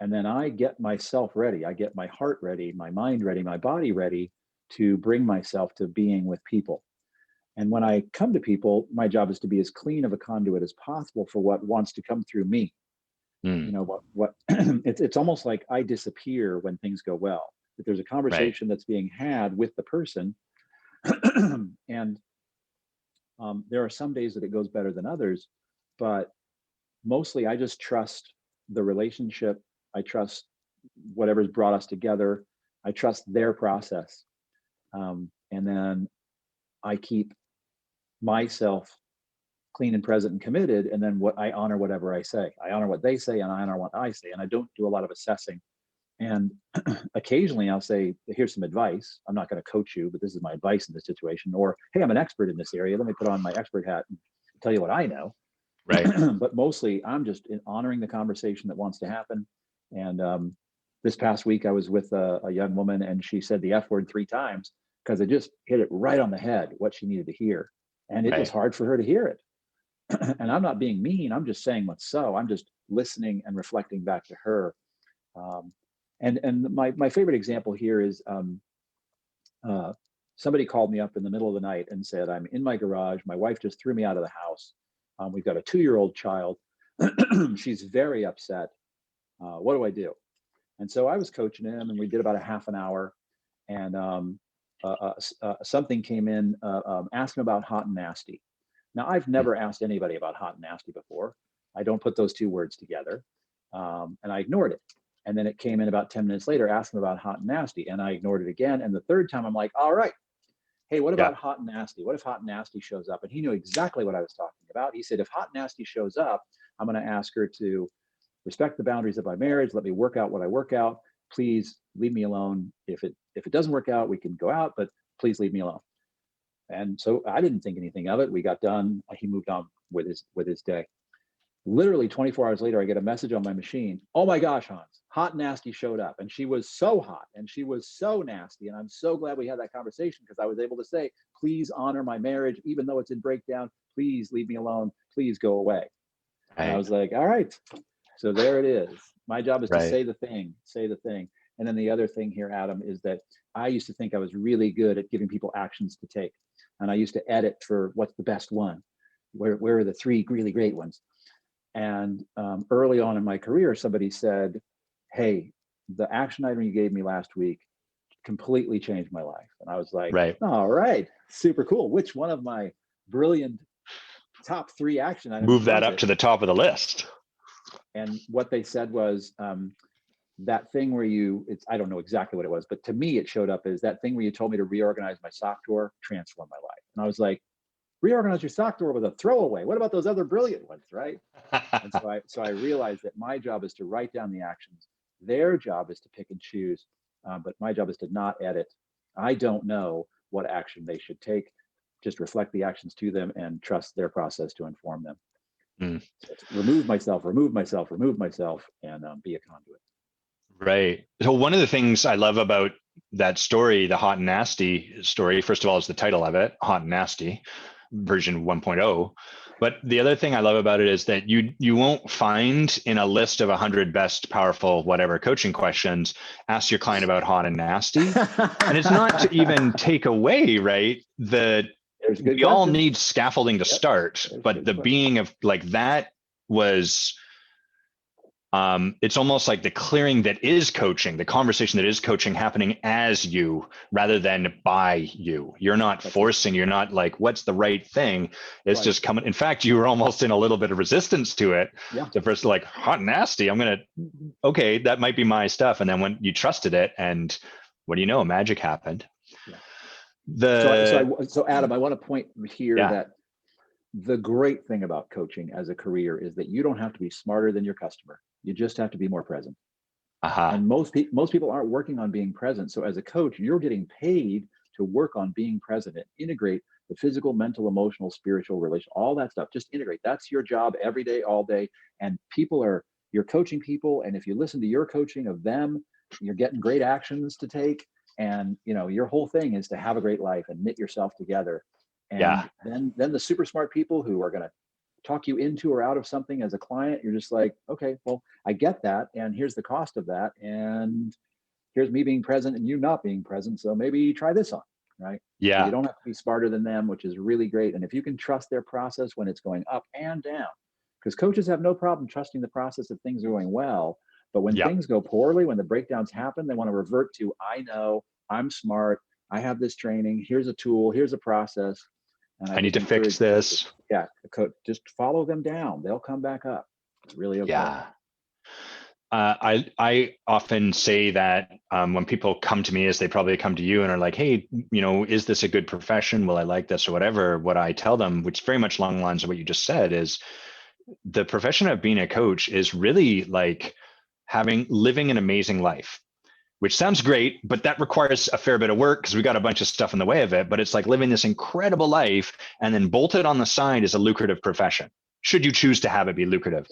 and then I get myself ready. I get my heart ready, my mind ready, my body ready to bring myself to being with people. And when I come to people, my job is to be as clean of a conduit as possible for what wants to come through me. What it's almost like I disappear when things go well. That there's a conversation that's being had with the person, and There are some days that it goes better than others, but mostly I just trust the relationship. I trust whatever's brought us together. I trust their process. And then I keep myself clean and present and committed. And then what I honor whatever I say. I honor what they say and I honor what I say. And I don't do a lot of assessing. And occasionally I'll say, here's some advice. I'm not going to coach you, but this is my advice in this situation. Or, hey, I'm an expert in this area. Let me put on my expert hat and tell you what I know. Right. But mostly I'm just honoring the conversation that wants to happen. And this past week I was with a young woman and she said the F word 3 times because it just hit it right on the head, what she needed to hear. And it was hard for her to hear it. And I'm not being mean. I'm just saying what's so. I'm just listening and reflecting back to her. And my favorite example here is somebody called me up in the middle of the night and said, I'm in my garage. My wife just threw me out of the house. We've got a 2-year-old child. She's very upset. What do I do? And so I was coaching him and we did about a half an hour. And something came in asking about hot and nasty. Now, I've never asked anybody about hot and nasty before. I don't put those 2 words together. And I ignored it. And then it came in about 10 minutes later, asking about hot and nasty. And I ignored it again. And the third time I'm like, all right, hey, what about hot and nasty? What if hot and nasty shows up? And he knew exactly what I was talking about. He said, if hot and nasty shows up, I'm going to ask her to respect the boundaries of my marriage. Let me work out what I work out. Please leave me alone. If it doesn't work out, we can go out, but please leave me alone. And so I didn't think anything of it. We got done. He moved on with his day. Literally 24 hours later, I get a message on my machine. Oh my gosh, Hans, hot and nasty showed up. And she was so hot and she was so nasty. And I'm so glad we had that conversation because I was able to say, please honor my marriage, even though it's in breakdown. Please leave me alone. Please go away. Right. And I was like, all right. So there it is. My job is to say the thing. And then the other thing here, Adam, is that I used to think I was really good at giving people actions to take. And I used to edit for what's the best one? Where are the 3 really great ones? And early on in my career, somebody said, hey, the action item you gave me last week completely changed my life. And I was like, all right, super cool. Which one of my brilliant top 3 action items? Move that up to the top of the list. And what they said was that thing where I don't know exactly what it was, but to me, it showed up as that thing where you told me to reorganize my sock drawer, transformed my life. And I was like, reorganize your sock drawer with a throwaway. What about those other brilliant ones, right? And so I realized that my job is to write down the actions. Their job is to pick and choose, but my job is to not edit. I don't know what action they should take. Just reflect the actions to them and trust their process to inform them. So remove myself, and be a conduit. Right. So one of the things I love about that story, the hot and nasty story, first of all, is the title of it, Hot and Nasty, version 1.0. But the other thing I love about it is that you won't find in a list of 100 best, powerful, whatever coaching questions, ask your client about hot and nasty. And it's not to even take away, right? We all need scaffolding to start, but the being of like that was, it's almost like the clearing that is coaching, the conversation that is coaching happening as you rather than by you. You're not forcing, you're not like, what's the right thing? It's just coming. In fact, you were almost in a little bit of resistance to it. The first like hot and nasty, okay, that might be my stuff. And then when you trusted it and what do you know, magic happened. So Adam, I want to point here that the great thing about coaching as a career is that you don't have to be smarter than your customer. You just have to be more present. And most people aren't working on being present. So as a coach, you're getting paid to work on being present and integrate the physical, mental, emotional, spiritual, relational, all that stuff. Just integrate. That's your job every day, all day. And you're coaching people. And if you listen to your coaching of them, you're getting great actions to take. And your whole thing is to have a great life and knit yourself together. And then the super smart people who are going to talk you into or out of something as a client, you're just like, okay, well, I get that. And here's the cost of that. And here's me being present and you not being present. So maybe try this on, right? Yeah. So you don't have to be smarter than them, which is really great. And if you can trust their process when it's going up and down, because coaches have no problem trusting the process if things are going well. But when things go poorly, when the breakdowns happen, they want to revert to, I know, I'm smart, I have this training, here's a tool, here's a process. And I need to fix this. Yeah, just follow them down. They'll come back up. It's really okay. Yeah. I often say that when people come to me, as they probably come to you and are like, hey, is this a good profession? Will I like this or whatever? What I tell them, which very much along the lines of what you just said, is the profession of being a coach is really like living an amazing life, which sounds great, but that requires a fair bit of work because we got a bunch of stuff in the way of it. But it's like living this incredible life and then bolted on the side is a lucrative profession. Should you choose to have it be lucrative?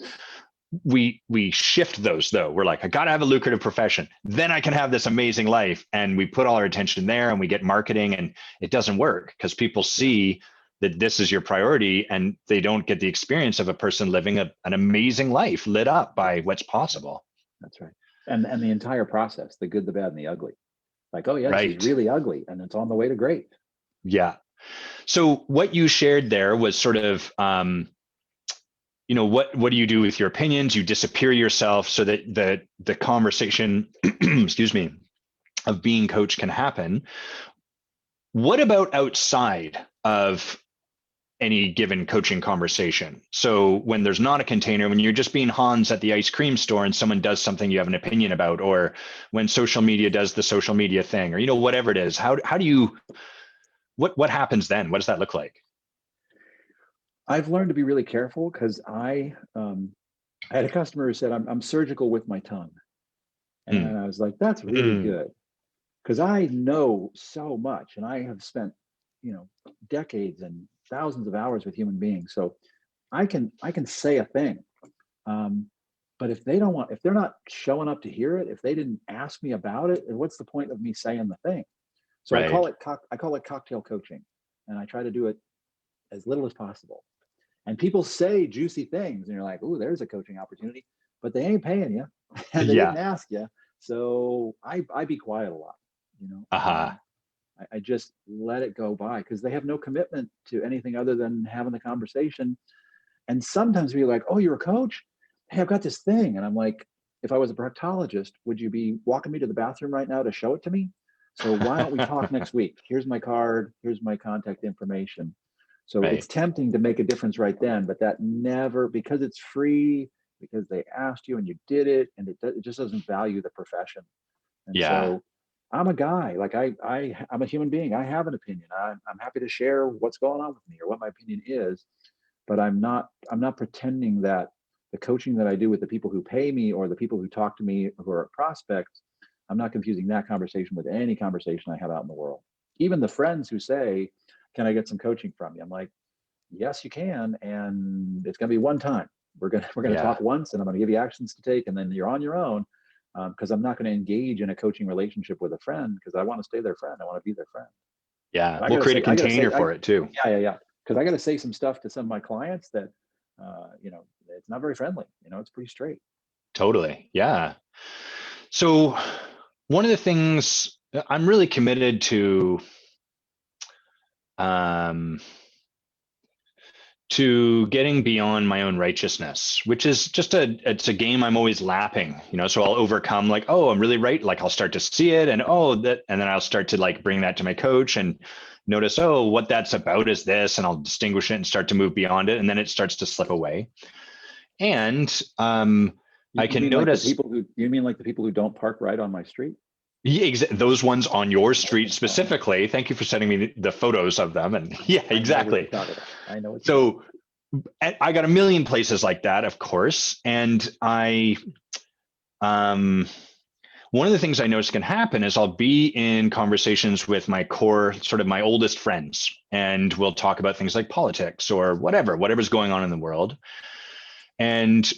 We shift those though. We're like, I got to have a lucrative profession. Then I can have this amazing life. And we put all our attention there and we get marketing, and it doesn't work because people see that this is your priority and they don't get the experience of a person living an amazing life lit up by what's possible. That's right. And the entire process, the good, the bad, and the ugly. Like, oh yeah, right. She's really ugly and it's on the way to great. Yeah. So what you shared there was sort of, what do you do with your opinions? You disappear yourself so that the conversation, excuse me, of being coach can happen. What about outside of any given coaching conversation? So when there's not a container, when you're just being Hans at the ice cream store and someone does something you have an opinion about, or when social media does the social media thing, or whatever it is, how do you, what happens then? What does that look like? I've learned to be really careful because I had a customer who said, I'm surgical with my tongue. And I was like, that's really good. Because I know so much and I have spent, decades and thousands of hours with human beings. So I can say a thing. But if they're not showing up to hear it, if they didn't ask me about it, what's the point of me saying the thing? So right. I call it cocktail coaching. And I try to do it as little as possible. And people say juicy things and you're like, oh, there's a coaching opportunity, but they ain't paying you and they didn't ask you. So I be quiet a lot, I just let it go by because they have no commitment to anything other than having the conversation. And sometimes we're like, oh, you're a coach? Hey, I've got this thing. And I'm like, if I was a proctologist, would you be walking me to the bathroom right now to show it to me? So why don't we talk next week? Here's my card. Here's my contact information. So It's tempting to make a difference right then, but that never, because it's free, because they asked you and you did it, and it just doesn't value the profession. And so I'm a guy, like I'm a human being. I have an opinion. I'm happy to share what's going on with me or what my opinion is, but I'm not pretending that the coaching that I do with the people who pay me or the people who talk to me who are prospects, I'm not confusing that conversation with any conversation I have out in the world. Even the friends who say, can I get some coaching from you? I'm like, yes, you can. And it's going to be one time. We're going to talk once and I'm going to give you actions to take. And then you're on your own because I'm not going to engage in a coaching relationship with a friend because I want to stay their friend. I want to be their friend. Yeah. We'll create a container for it too. Yeah. Because I got to say some stuff to some of my clients that, it's not very friendly. It's pretty straight. Totally. Yeah. So one of the things I'm really committed to getting beyond my own righteousness, which is just it's a game I'm always lapping, so I'll overcome like, oh, I'm really right. Like I'll start to see it and and then I'll start to like bring that to my coach and notice, oh, what that's about is this, and I'll distinguish it and start to move beyond it. And then it starts to slip away. And I can notice you mean like the people who don't park right on my street? Yeah, those ones on your street specifically. Thank you for sending me the photos of them. And yeah, exactly. I know. So I got a million places like that, of course. And one of the things I notice can happen is I'll be in conversations with my core, sort of my oldest friends, and we'll talk about things like politics or whatever's going on in the world. And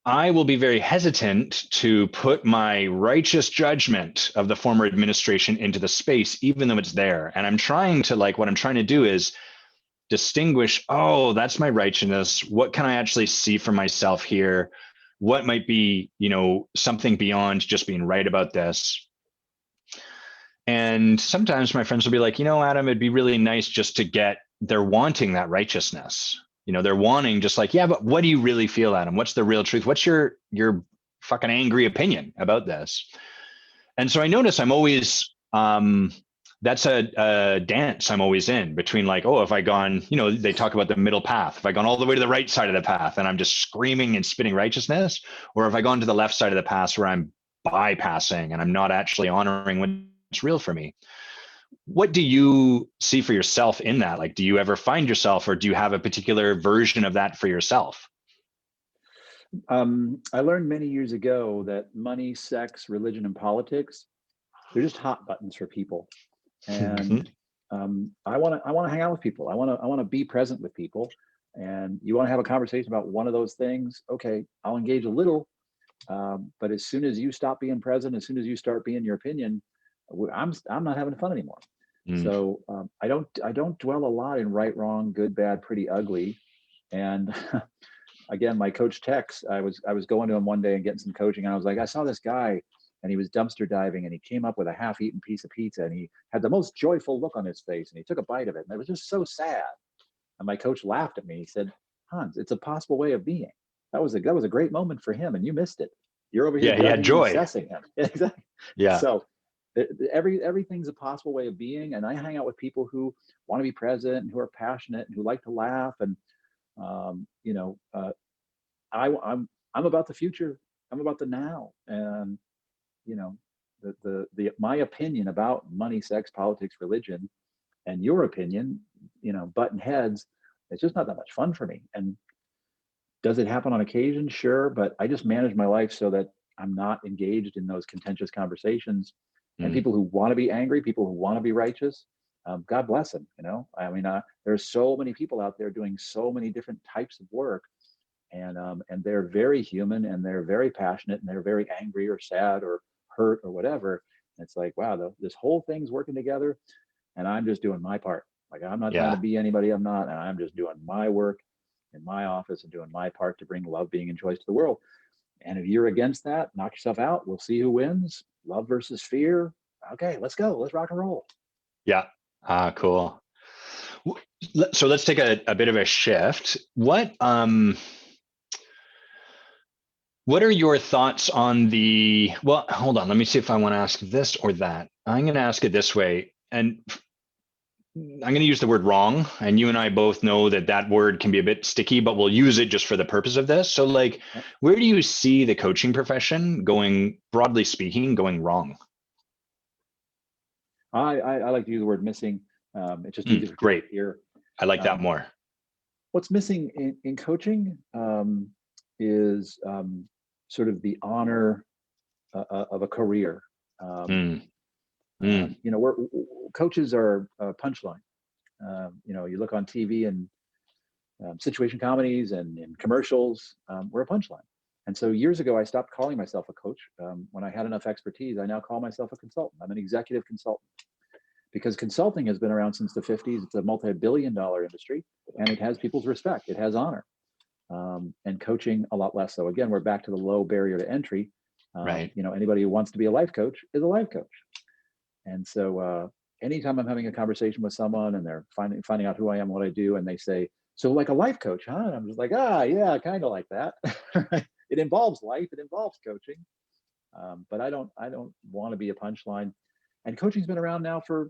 I will be very hesitant to put my righteous judgment of the former administration into the space, even though it's there. And I'm trying to what I'm trying to do is distinguish, oh, that's my righteousness. What can I actually see for myself here? What might be, something beyond just being right about this? And sometimes my friends will be like, Adam, it'd be really nice just to they're wanting that righteousness. They're wanting just like, yeah, but what do you really feel, Adam? What's the real truth? What's your fucking angry opinion about this? And so I notice I'm always that's a dance I'm always in between, like, oh, if I gone, they talk about the middle path. If I gone all the way to the right side of the path and I'm just screaming and spitting righteousness, or if I gone to the left side of the path where I'm bypassing and I'm not actually honoring what's real for me. What do you see for yourself in that? Like, do you ever find yourself, or do you have a particular version of that for yourself? I learned many years ago that money, sex, religion, and politics, they're just hot buttons for people. And I want to hang out with people. I want to be present with people. And you want to have a conversation about one of those things. Okay, I'll engage a little. But as soon as you stop being present, as soon as you start being your opinion, I'm not having fun anymore. Mm. So I don't dwell a lot in right, wrong, good, bad, pretty, ugly. And again, my coach Tex, I was going to him one day and getting some coaching, and I was like, I saw this guy, and he was dumpster diving, and he came up with a half-eaten piece of pizza, and he had the most joyful look on his face, and he took a bite of it, and it was just so sad. And my coach laughed at me. He said, Hans, it's a possible way of being. That was a great moment for him, and you missed it. You're over here Yeah, he had judging and joy. assessing him. Exactly. Yeah. So everything's a possible way of being, and I hang out with people who want to be present and who are passionate and who like to laugh, and um, you know, uh, I'm about the future. I'm about the now, and you know, the my opinion about money, sex, politics, religion, and your opinion, button heads. It's just not that much fun for me. And does it happen on occasion? Sure, but I just manage my life so that I'm not engaged in those contentious conversations. And Mm. people who want to be angry, people who want to be righteous, God bless them. I mean, there's so many people out there doing so many different types of work, and they're very human, and they're very passionate, and they're very angry or sad or hurt or whatever. And it's like, wow, this whole thing's working together, and I'm just doing my part. Like, I'm not trying to Yeah. be anybody I'm not, and I'm just doing my work in my office and doing my part to bring love, being, and choice to the world. And if you're against that, knock yourself out. We'll see who wins. Love versus fear. Okay, let's go. Let's rock and roll. Yeah. Cool. So let's take a bit of a shift. What are your thoughts on well, hold on, let me see if I want to ask this or that. I'm going to ask it this way, and I'm going to use the word wrong. And you and I both know that word can be a bit sticky, but we'll use it just for the purpose of this. So, like, where do you see the coaching profession going, broadly speaking, going wrong? I like to use the word missing. It's just easier for people Great. to hear. I like that Um, more. what's missing in coaching is sort of the honor of a career. Um, Mm, mm, coaches are a punchline. You look on TV and situation comedies and commercials. We're a punchline. And so years ago, I stopped calling myself a coach. When I had enough expertise, I now call myself a consultant. I'm an executive consultant, because consulting has been around since the 50s. It's a multi-billion-dollar industry, and it has people's respect. It has honor. And coaching a lot less so. Again, we're back to the low barrier to entry. right. Anybody who wants to be a life coach is a life coach. And so anytime I'm having a conversation with someone and they're finding out who I am, what I do, and they say, so like a life coach, huh? And I'm just like, yeah, kind of like that. It involves life, it involves coaching. But I don't want to be a punchline. And coaching's been around now for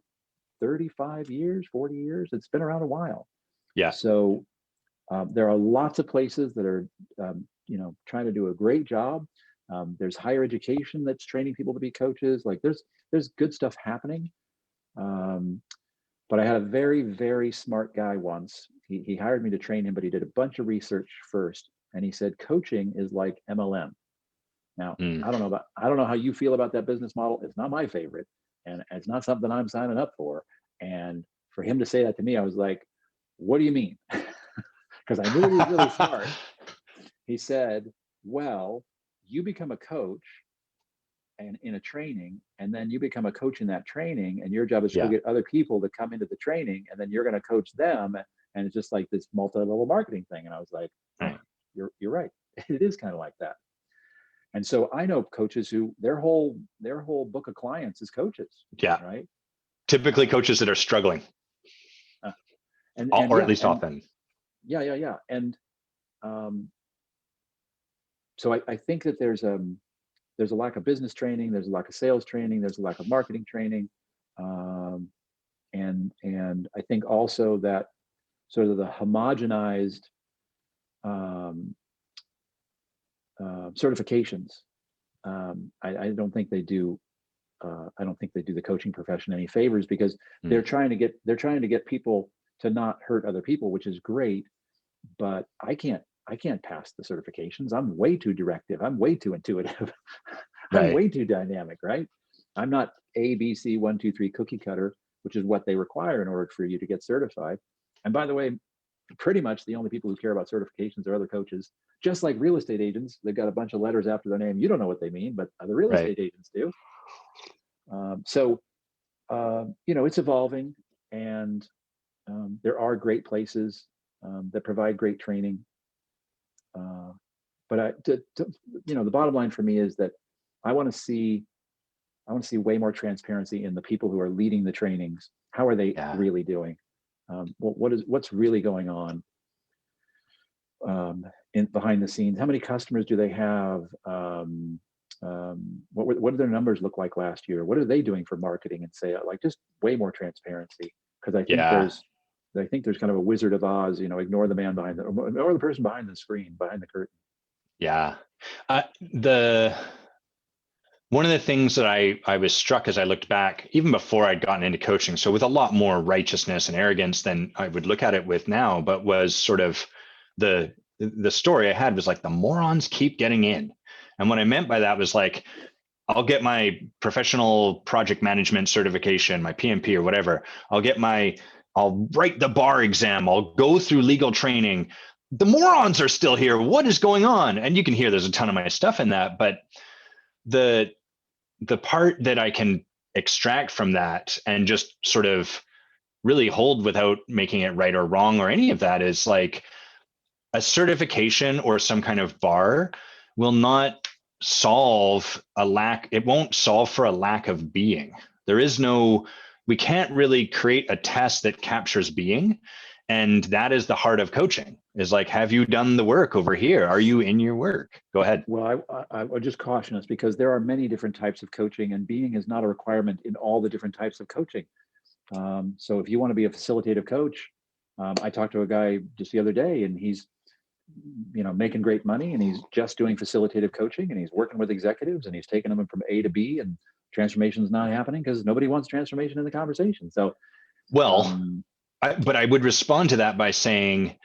35 years, 40 years. It's been around a while. Yeah. So there are lots of places that are, trying to do a great job. There's higher education that's training people to be coaches. Like there's good stuff happening. Um, but I had a very, very smart guy once. He hired me to train him, but he did a bunch of research first, and he said coaching is like MLM. Now, Mm. I don't know how you feel about that business model. It's not my favorite, and it's not something I'm signing up for. And for him to say that to me, I was like, "What do you mean?" Because I knew he was really smart. He said, well, you become a coach and in a training, and then you become a coach in that training, and your job is to go Yeah. get other people to come into the training, and then you're going to coach them, and it's just like this multi-level marketing thing. And I was like, oh, you're right. It is kind of like that. And so I know coaches who their whole book of clients is coaches, Yeah. right? Typically coaches that are struggling, Uh, and or at yeah, least and often. yeah. And um, so I think that there's a lack of business training, there's a lack of sales training, there's a lack of marketing training. and I think also that sort of the homogenized certifications. I don't think they do. I don't think they do the coaching profession any favors, because they're trying to get people to not hurt other people, which is great. But I can't pass the certifications. I'm way too directive. I'm way too intuitive. I'm Right. way too dynamic, right? I'm not A, B, C, 1, 2, 3 cookie cutter, which is what they require in order for you to get certified. And by the way, pretty much the only people who care about certifications are other coaches. Just like real estate agents, they've got a bunch of letters after their name. You don't know what they mean, but the real Right. estate agents do. It's evolving, and there are great places that provide great training. But the bottom line for me is that I want to see way more transparency in the people who are leading the trainings. How are they really doing? What's really going on behind the scenes? How many customers do they have? What did their numbers look like last year? What are they doing for marketing and sales? Like, just way more transparency, because I think there's kind of a Wizard of Oz. Ignore the man behind or the person behind the screen, behind the curtain. Yeah. One of the things that I was struck as I looked back, even before I'd gotten into coaching, so with a lot more righteousness and arrogance than I would look at it with now, but was sort of the story I had was like, the morons keep getting in. And what I meant by that was like, I'll get my professional project management certification, my PMP or whatever. I'll write the bar exam. I'll go through legal training. The morons are still here. What is going on? And you can hear there's a ton of my stuff in that, but the part that I can extract from that and just sort of really hold without making it right or wrong or any of that is like, a certification or some kind of bar will not solve it won't solve for a lack of being. We can't really create a test that captures being. And that is the heart of coaching, is like, have you done the work over here? Are you in your work? Go ahead. Well, I would just caution us, because there are many different types of coaching, and being is not a requirement in all the different types of coaching. So if you want to be a facilitative coach, I talked to a guy just the other day, and he's making great money, and he's just doing facilitative coaching, and he's working with executives, and he's taking them from A to B, and transformation is not happening because nobody wants transformation in the conversation. So, but I would respond to that by saying,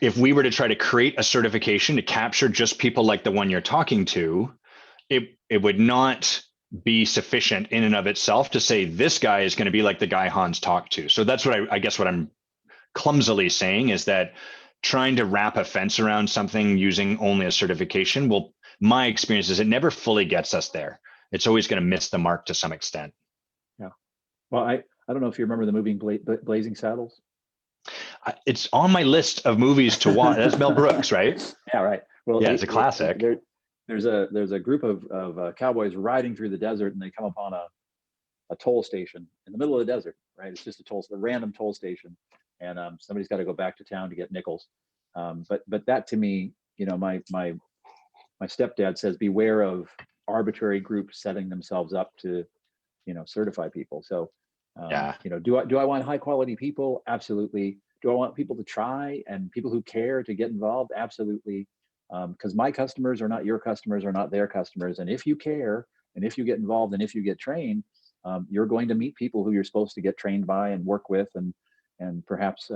if we were to try to create a certification to capture just people like the one you're talking to, it would not be sufficient in and of itself to say this guy is going to be like the guy Hans talked to. So that's what I guess what I'm clumsily saying is that trying to wrap a fence around something using only a certification, well, my experience is it never fully gets us there. It's always going to miss the mark to some extent. Yeah. Well, I don't know if you remember the movie Blazing Saddles. It's on my list of movies to watch. That's Mel Brooks, right? Yeah, right. Well, yeah, it's a classic. There's a group of cowboys riding through the desert, and they come upon a toll station in the middle of the desert. Right, it's just a random toll station, and somebody's got to go back to town to get nickels. But that, to me, my stepdad says, beware of arbitrary groups setting themselves up to certify people. So do I want high quality people? Absolutely. Do I want people to try and people who care to get involved? Absolutely. Because my customers are not your customers, are not their customers. And if you care, and if you get involved, and if you get trained, you're going to meet people who you're supposed to get trained by and work with, and perhaps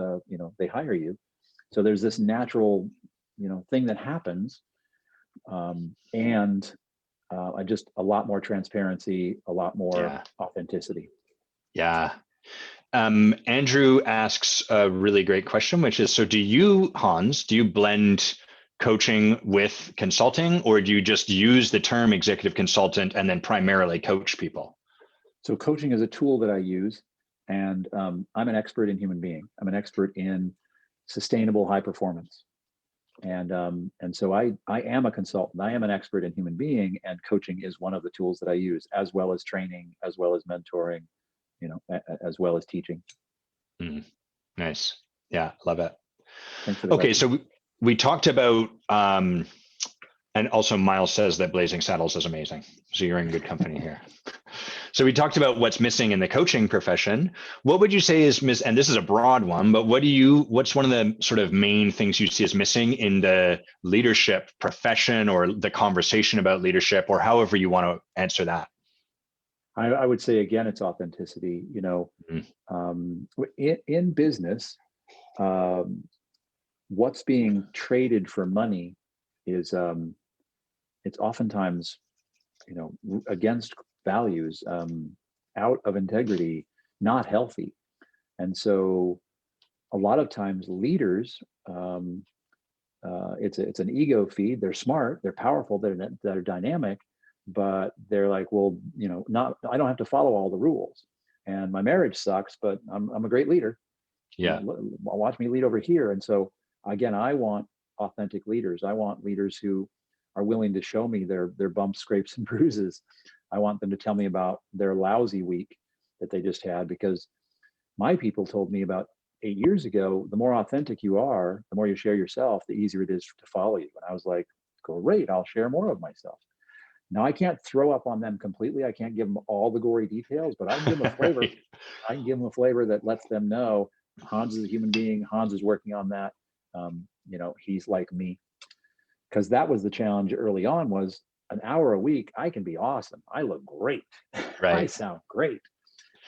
they hire you. So there's this natural thing that happens, and just a lot more transparency, a lot more authenticity. Yeah. Andrew asks a really great question, which is, so do you, Hans, blend coaching with consulting, or do you just use the term executive consultant and then primarily coach people? So coaching is a tool that I use, and I'm an expert in human being. I'm an expert in sustainable high performance. And so I am a consultant. I am an expert in human being, and coaching is one of the tools that I use, as well as training, as well as mentoring, as well as teaching. Nice. Yeah, love it. Thanks for the question. So we talked about, and also Miles says that Blazing Saddles is amazing. So you're in good company here. So we talked about what's missing in the coaching profession. What would you say is miss? And this is a broad one, but what's one of the sort of main things you see as missing in the leadership profession, or the conversation about leadership, or however you want to answer that? I would say, again, it's authenticity. In business, what's being traded for money is it's oftentimes against values, out of integrity, not healthy. And so a lot of times leaders, it's an ego feed. They're smart, they're powerful, they're dynamic, but they're like, well, I don't have to follow all the rules, and my marriage sucks, but I'm a great leader. Yeah. Watch me lead over here. And so again, I want authentic leaders. I want leaders who are willing to show me their bumps, scrapes, and bruises. I want them to tell me about their lousy week that they just had, because my people told me about 8 years ago, the more authentic you are, the more you share yourself, the easier it is to follow you. And I was like, great, I'll share more of myself. Now, I can't throw up on them completely. I can't give them all the gory details, but I can give them a flavor. Right. I can give them a flavor that lets them know Hans is a human being. Hans is working on that. He's like me. Because that was the challenge early on, was an hour a week. I can be awesome. I look great. Right. I sound great.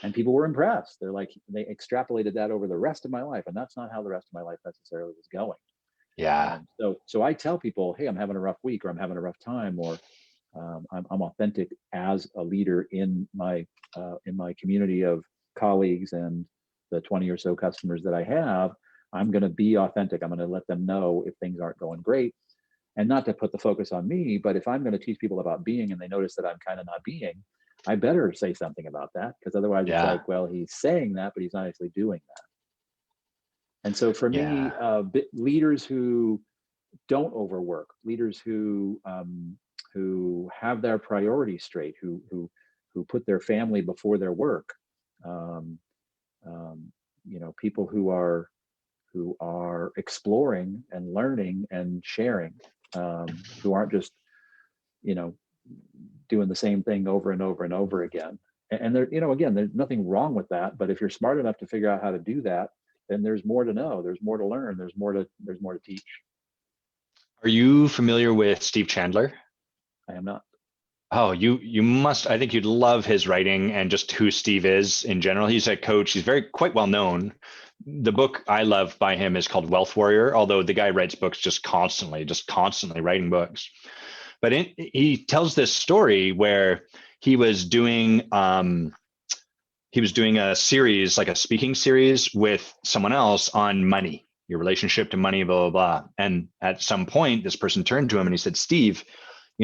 And people were impressed. They're like, they extrapolated that over the rest of my life. And that's not how the rest of my life necessarily was going. Yeah. So I tell people, hey, I'm having a rough week, or I'm having a rough time, or I'm authentic as a leader in my community of colleagues and the 20 or so customers that I have. I'm going to be authentic. I'm going to let them know if things aren't going great, and not to put the focus on me. But if I'm going to teach people about being and they notice that I'm kind of not being, I better say something about that, because otherwise it's like, well, he's saying that, but he's not actually doing that. And so for me, leaders who don't overwork, leaders who have their priorities straight, who put their family before their work, people who are exploring and learning and sharing, who aren't just doing the same thing over and over and over again. And there, again, there's nothing wrong with that. But if you're smart enough to figure out how to do that, then there's more to know, there's more to learn, there's more to teach. Are you familiar with Steve Chandler? I am not. Oh, you must. I think you'd love his writing and just who Steve is in general. He's a coach. He's quite well known. The book I love by him is called Wealth Warrior, although the guy writes books just constantly writing books. But he tells this story where he was doing a series, like a speaking series with someone else on money, your relationship to money, blah, blah, blah. And at some point, this person turned to him and he said, Steve,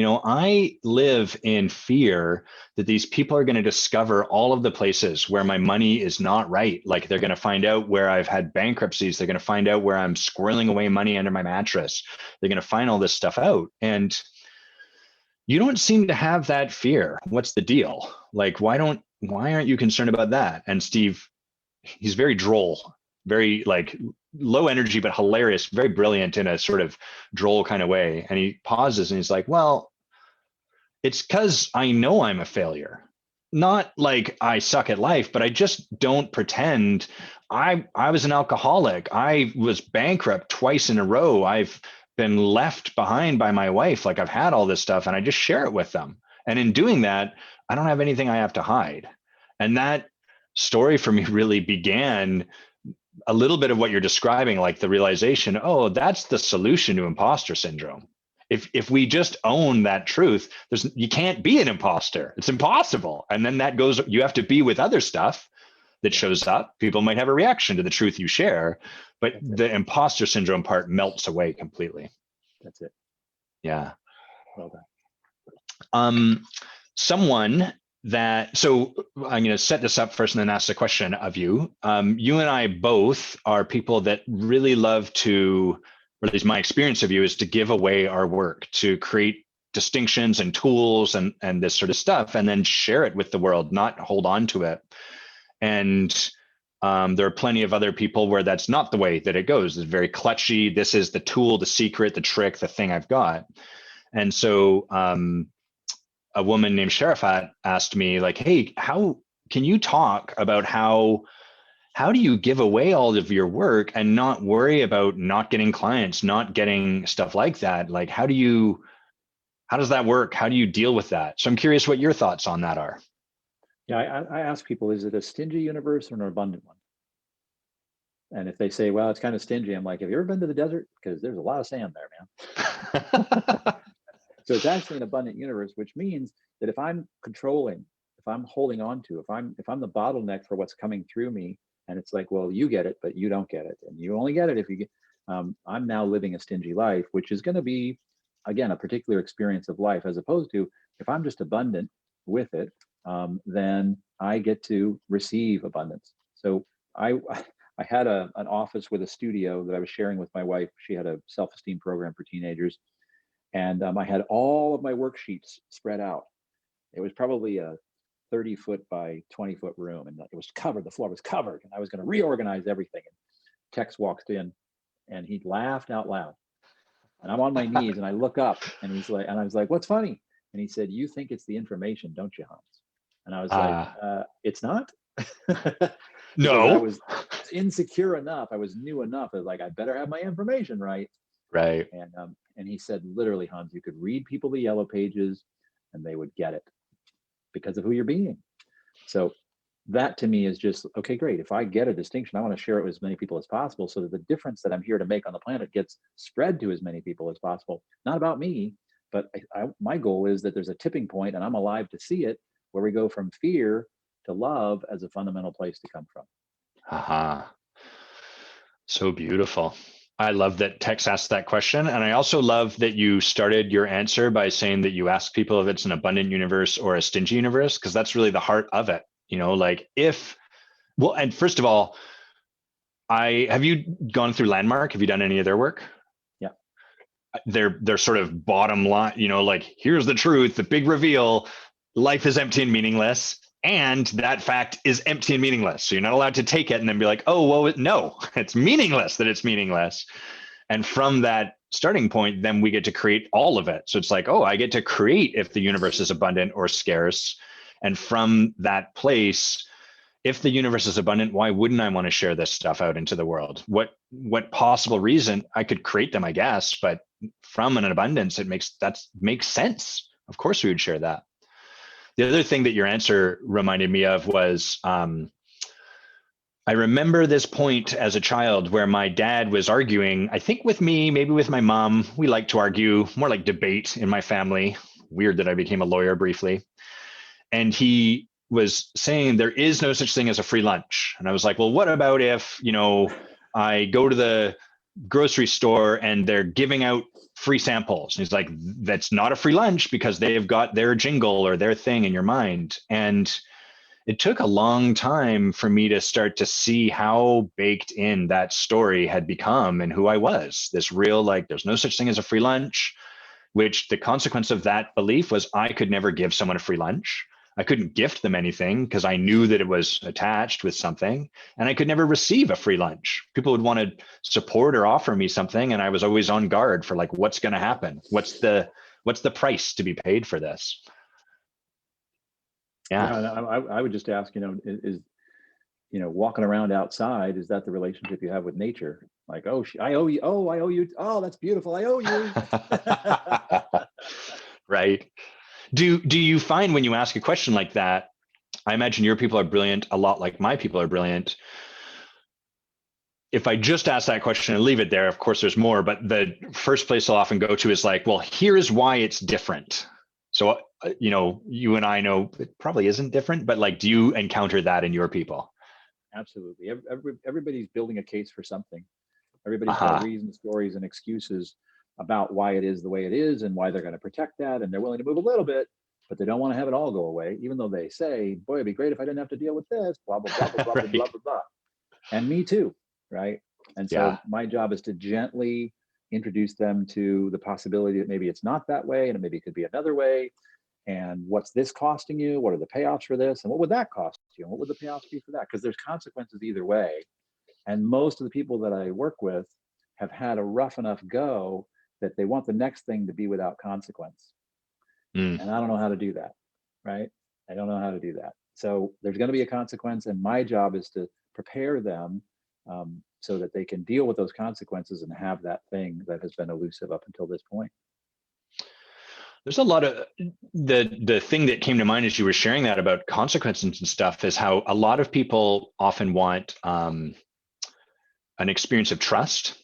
I live in fear that these people are going to discover all of the places where my money is not right. Like, they're going to find out where I've had bankruptcies. They're going to find out where I'm squirreling away money under my mattress. They're going to find all this stuff out. And you don't seem to have that fear. What's the deal? Like, why aren't you concerned about that? And Steve, he's very droll, very like low energy, but hilarious, very brilliant in a sort of droll kind of way. And he pauses and he's like, well, it's because I know I'm a failure. Not like I suck at life, but I just don't pretend. I was an alcoholic. I was bankrupt twice in a row. I've been left behind by my wife. Like, I've had all this stuff and I just share it with them. And in doing that, I don't have anything I have to hide. And that story for me really began a little bit of what you're describing, like the realization, oh, that's the solution to imposter syndrome. If we just own that truth, you can't be an imposter. It's impossible. And then that goes, you have to be with other stuff that shows up. People might have a reaction to the truth you share, but the imposter syndrome part melts away completely. That's it. Yeah. Well done. So I'm going to set this up first and then ask the question of you. You and I both are people that really love to, or at least my experience of you is to give away our work, to create distinctions and tools and this sort of stuff, and then share it with the world, not hold on to it. And there are plenty of other people where that's not the way that it goes. It's very clutchy. This is the tool, the secret, the trick, the thing I've got. And so a woman named Sharafat asked me like, hey, how can you talk about how do you give away all of your work and not worry about not getting clients, not getting stuff like that? Like, how does that work? How do you deal with that? So I'm curious what your thoughts on that are. Yeah, I ask people, is it a stingy universe or an abundant one? And if they say, well, it's kind of stingy, I'm like, have you ever been to the desert? Because there's a lot of sand there, man. So it's actually an abundant universe, which means that if I'm controlling, if I'm holding on to, if I'm the bottleneck for what's coming through me, and it's like, well, you get it, but you don't get it, and you only get it if you get. I'm now living a stingy life, which is going to be, again, a particular experience of life, as opposed to if I'm just abundant with it, then I get to receive abundance. So I. I had an office with a studio that I was sharing with my wife. She had a self-esteem program for teenagers, and I had all of my worksheets spread out. It was probably a 30-foot by 20-foot room, and it was covered. The floor was covered, and I was going to reorganize everything. And Tex walked in, and he laughed out loud. And I'm on my knees, and I look up, and he's like, and I was like, "What's funny?" And he said, "You think it's the information, don't you, Hans?" And I was like, "It's not." Because I No. was insecure enough, I was new enough. I was like, I better have my information right. Right. And he said, literally, Hans, you could read people the yellow pages, and they would get it because of who you're being. So that to me is just okay. Great. If I get a distinction, I want to share it with as many people as possible, so that the difference that I'm here to make on the planet gets spread to as many people as possible. Not about me, but my goal is that there's a tipping point, and I'm alive to see it, where we go from fear to love as a fundamental place to come from. Aha. So beautiful. I love that Tex asked that question. And I also love that you started your answer by saying that you ask people if it's an abundant universe or a stingy universe, because that's really the heart of it. Like well, and first of all, have you gone through Landmark? Have you done any of their work? Yeah. They're sort of bottom line, like, here's the truth, the big reveal, life is empty and meaningless. And that fact is empty and meaningless. So you're not allowed to take it and then be like, oh, well, no, it's meaningless that it's meaningless. And from that starting point, then we get to create all of it. So it's like, oh, I get to create if the universe is abundant or scarce. And from that place, if the universe is abundant, why wouldn't I want to share this stuff out into the world? What possible reason? I could create them, I guess, but from an abundance, that makes sense. Of course we would share that. The other thing that your answer reminded me of was I remember this point as a child where my dad was arguing, I think with me, maybe with my mom. We like to argue, more like debate in my family. Weird that I became a lawyer briefly. And he was saying there is no such thing as a free lunch. And I was like, well, what about if, I go to the grocery store and they're giving out free samples? And he's like, that's not a free lunch because they've got their jingle or their thing in your mind. And it took a long time for me to start to see how baked in that story had become and who I was. This real, like, there's no such thing as a free lunch, which the consequence of that belief was I could never give someone a free lunch. I couldn't gift them anything because I knew that it was attached with something, and I could never receive a free lunch. People would want to support or offer me something, and I was always on guard for like, what's going to happen? What's the price to be paid for this? Yeah, Yeah. and I would just ask, is walking around outside, is that the relationship you have with nature? Like, oh, I owe you. Oh, I owe you. Oh, that's beautiful. I owe you. Right. Do you find when you ask a question like that, I imagine your people are brilliant, a lot like my people are brilliant. If I just ask that question and leave it there, of course there's more, but the first place I'll often go to is like, well, here's why it's different. So, you and I know it probably isn't different, but like, do you encounter that in your people? Absolutely. Everybody's building a case for something. Everybody's got reasons, stories, and excuses about why it is the way it is and why they're going to protect that. And they're willing to move a little bit, but they don't want to have it all go away, even though they say, boy, it'd be great if I didn't have to deal with this, blah, blah, blah, blah, blah, Right. blah, blah, blah. And me too, right? And so Yeah. my job is to gently introduce them to the possibility that maybe it's not that way, and maybe it could be another way. And what's this costing you? What are the payoffs for this? And what would that cost you? And what would the payoffs be for that? Because there's consequences either way. And most of the people that I work with have had a rough enough go that they want the next thing to be without consequence. Mm. And I don't know how to do that, right? I don't know how to do that. So there's going to be a consequence, and my job is to prepare them so that they can deal with those consequences and have that thing that has been elusive up until this point. There's a lot of the thing that came to mind as you were sharing that about consequences and stuff is how a lot of people often want an experience of trust,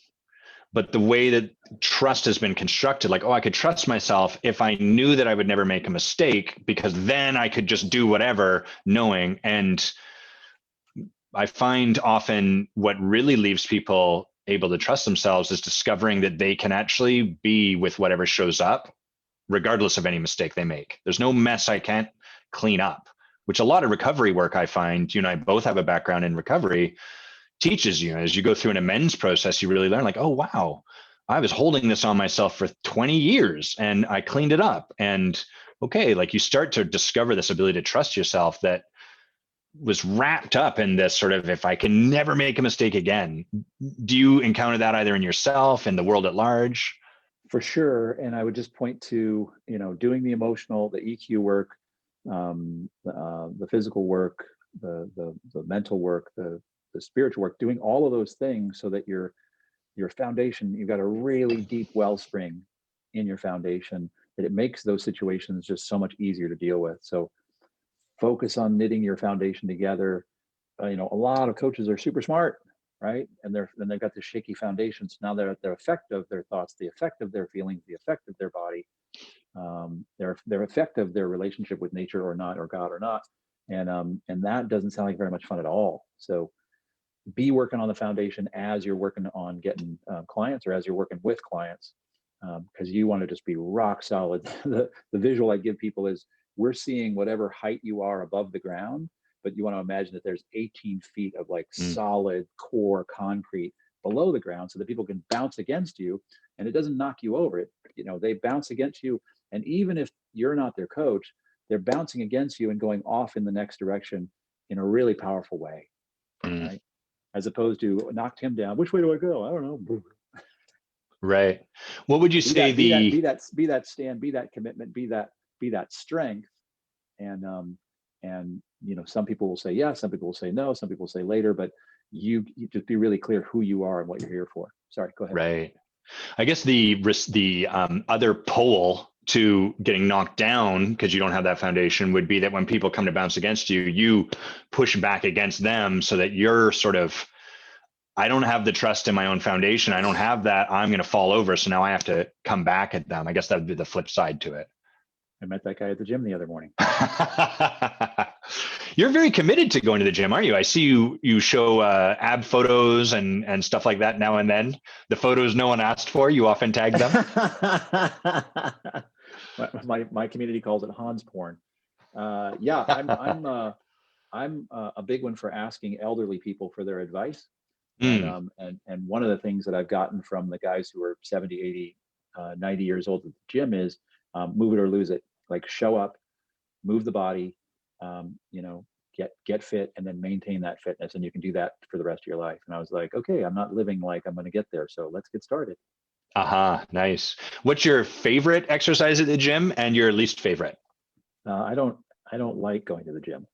but the way that trust has been constructed, like, oh, I could trust myself if I knew that I would never make a mistake, because then I could just do whatever knowing. And I find often what really leaves people able to trust themselves is discovering that they can actually be with whatever shows up, regardless of any mistake they make. There's no mess I can't clean up, which a lot of recovery work, I find, you and I both have a background in recovery, teaches you. As you go through an amends process, you really learn, like, oh, wow, I was holding this on myself for 20 years and I cleaned it up. And okay, like you start to discover this ability to trust yourself that was wrapped up in this sort of, if I can never make a mistake again. Do you encounter that either in yourself and the world at large? For sure. And I would just point to, doing the emotional, the EQ work, the physical work, the mental work, the spiritual work, doing all of those things so that your foundation, you've got a really deep wellspring in your foundation, that it makes those situations just so much easier to deal with. So focus on knitting your foundation together. A lot of coaches are super smart, right? And they've got the shaky foundations. Now they're effect of their thoughts, the effect of their feelings, the effect of their body, their effect of their relationship with nature or not, or God or not. And that doesn't sound like very much fun at all. So be working on the foundation as you're working on getting clients, or as you're working with clients, because you want to just be rock solid. The visual I give people is, we're seeing whatever height you are above the ground, but you want to imagine that there's 18 feet of like solid core concrete below the ground, so that people can bounce against you and it doesn't knock you over. They bounce against you, and even if you're not their coach, they're bouncing against you and going off in the next direction in a really powerful way, right? As opposed to, knocked him down, which way do I go? I don't know. Right. What would you say be that stand, be that commitment, be that strength. And some people will say yes, some people will say no, some people will say later, but you just be really clear who you are and what you're here for. Sorry, go ahead. Right. I guess the other pole to getting knocked down, because you don't have that foundation, would be that when people come to bounce against you, you push back against them, so that you're sort of, I don't have the trust in my own foundation. I don't have that. I'm going to fall over. So now I have to come back at them. I guess that would be the flip side to it. I met that guy at the gym the other morning. You're very committed to going to the gym, aren't you? I see you show ab photos and stuff like that now and then. The photos no one asked for, you often tag them. my community calls it Hans porn. Yeah, I'm a big one for asking elderly people for their advice. And one of the things that I've gotten from the guys who are 70, 80, 90 years old at the gym is, move it or lose it. Like, show up, move the body, get fit, and then maintain that fitness. And you can do that for the rest of your life. And I was like, okay, I'm not living like I'm going to get there, so let's get started. Nice. What's your favorite exercise at the gym and your least favorite? I don't like going to the gym.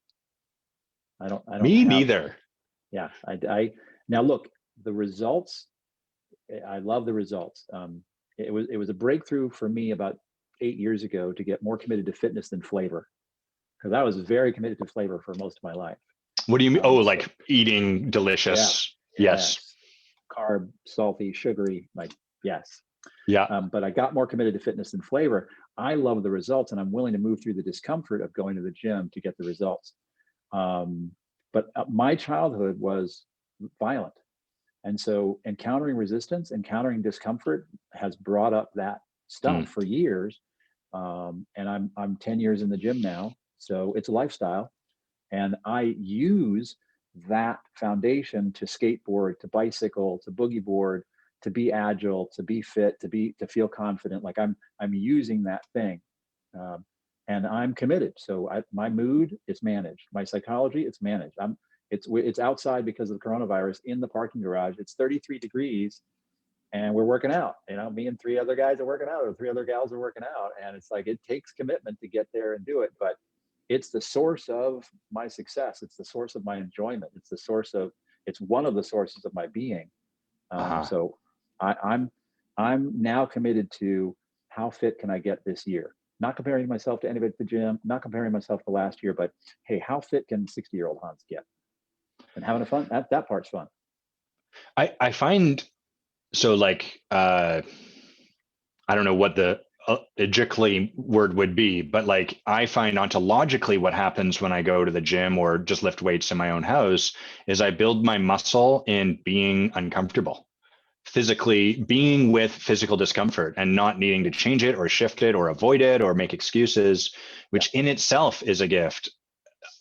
I don't. Me neither. Yeah. Now look, the results, I love the results. It was a breakthrough for me about 8 years ago to get more committed to fitness than flavor, because I was very committed to flavor for most of my life. What do you mean? Like eating delicious. Yeah, yes. Carb, salty, sugary, like, yes. Yeah. But I got more committed to fitness than flavor. I love the results, and I'm willing to move through the discomfort of going to the gym to get the results. But my childhood was violent. And so encountering resistance, encountering discomfort has brought up that stuff for years. And I'm 10 years in the gym now, so it's a lifestyle. And I use that foundation to skateboard, to bicycle, to boogie board, to be agile, to be fit, to feel confident. Like I'm using that thing. And I'm committed. So my mood is managed. My psychology, it's managed. It's outside because of the coronavirus in the parking garage. It's 33 degrees. and we're working out. Me and 3 other guys are working out, or 3 other gals are working out, and it's like, it takes commitment to get there and do it, but it's the source of my success. It's the source of my enjoyment. It's one of the sources of my being. So I'm now committed to, how fit can I get this year? Not comparing myself to anybody at the gym, not comparing myself to last year, but hey, how fit can 60-year-old Hans get? And having fun. That part's fun. I find, so like, I don't know what the logically word would be, but like, I find ontologically what happens when I go to the gym or just lift weights in my own house is I build my muscle in being uncomfortable, physically being with physical discomfort and not needing to change it or shift it or avoid it or make excuses, which in itself is a gift,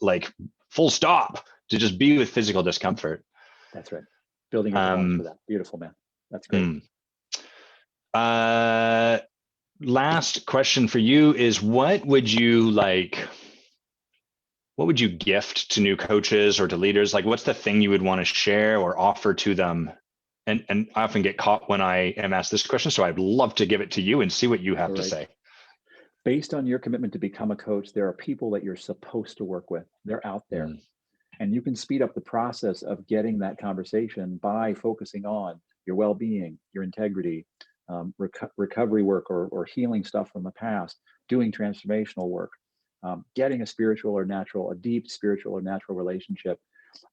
like full stop, to just be with physical discomfort. That's right. Building your tolerance for that. Beautiful, man. That's great. Last question for you is, what would you gift to new coaches or to leaders? Like, what's the thing you would want to share or offer to them? And I often get caught when I am asked this question, so I'd love to give it to you and see what you have to say. Based on your commitment to become a coach, there are people that you're supposed to work with. They're out there. And you can speed up the process of getting that conversation by focusing on your well-being, your integrity, recovery work or healing stuff from the past, doing transformational work, getting a deep spiritual or natural relationship.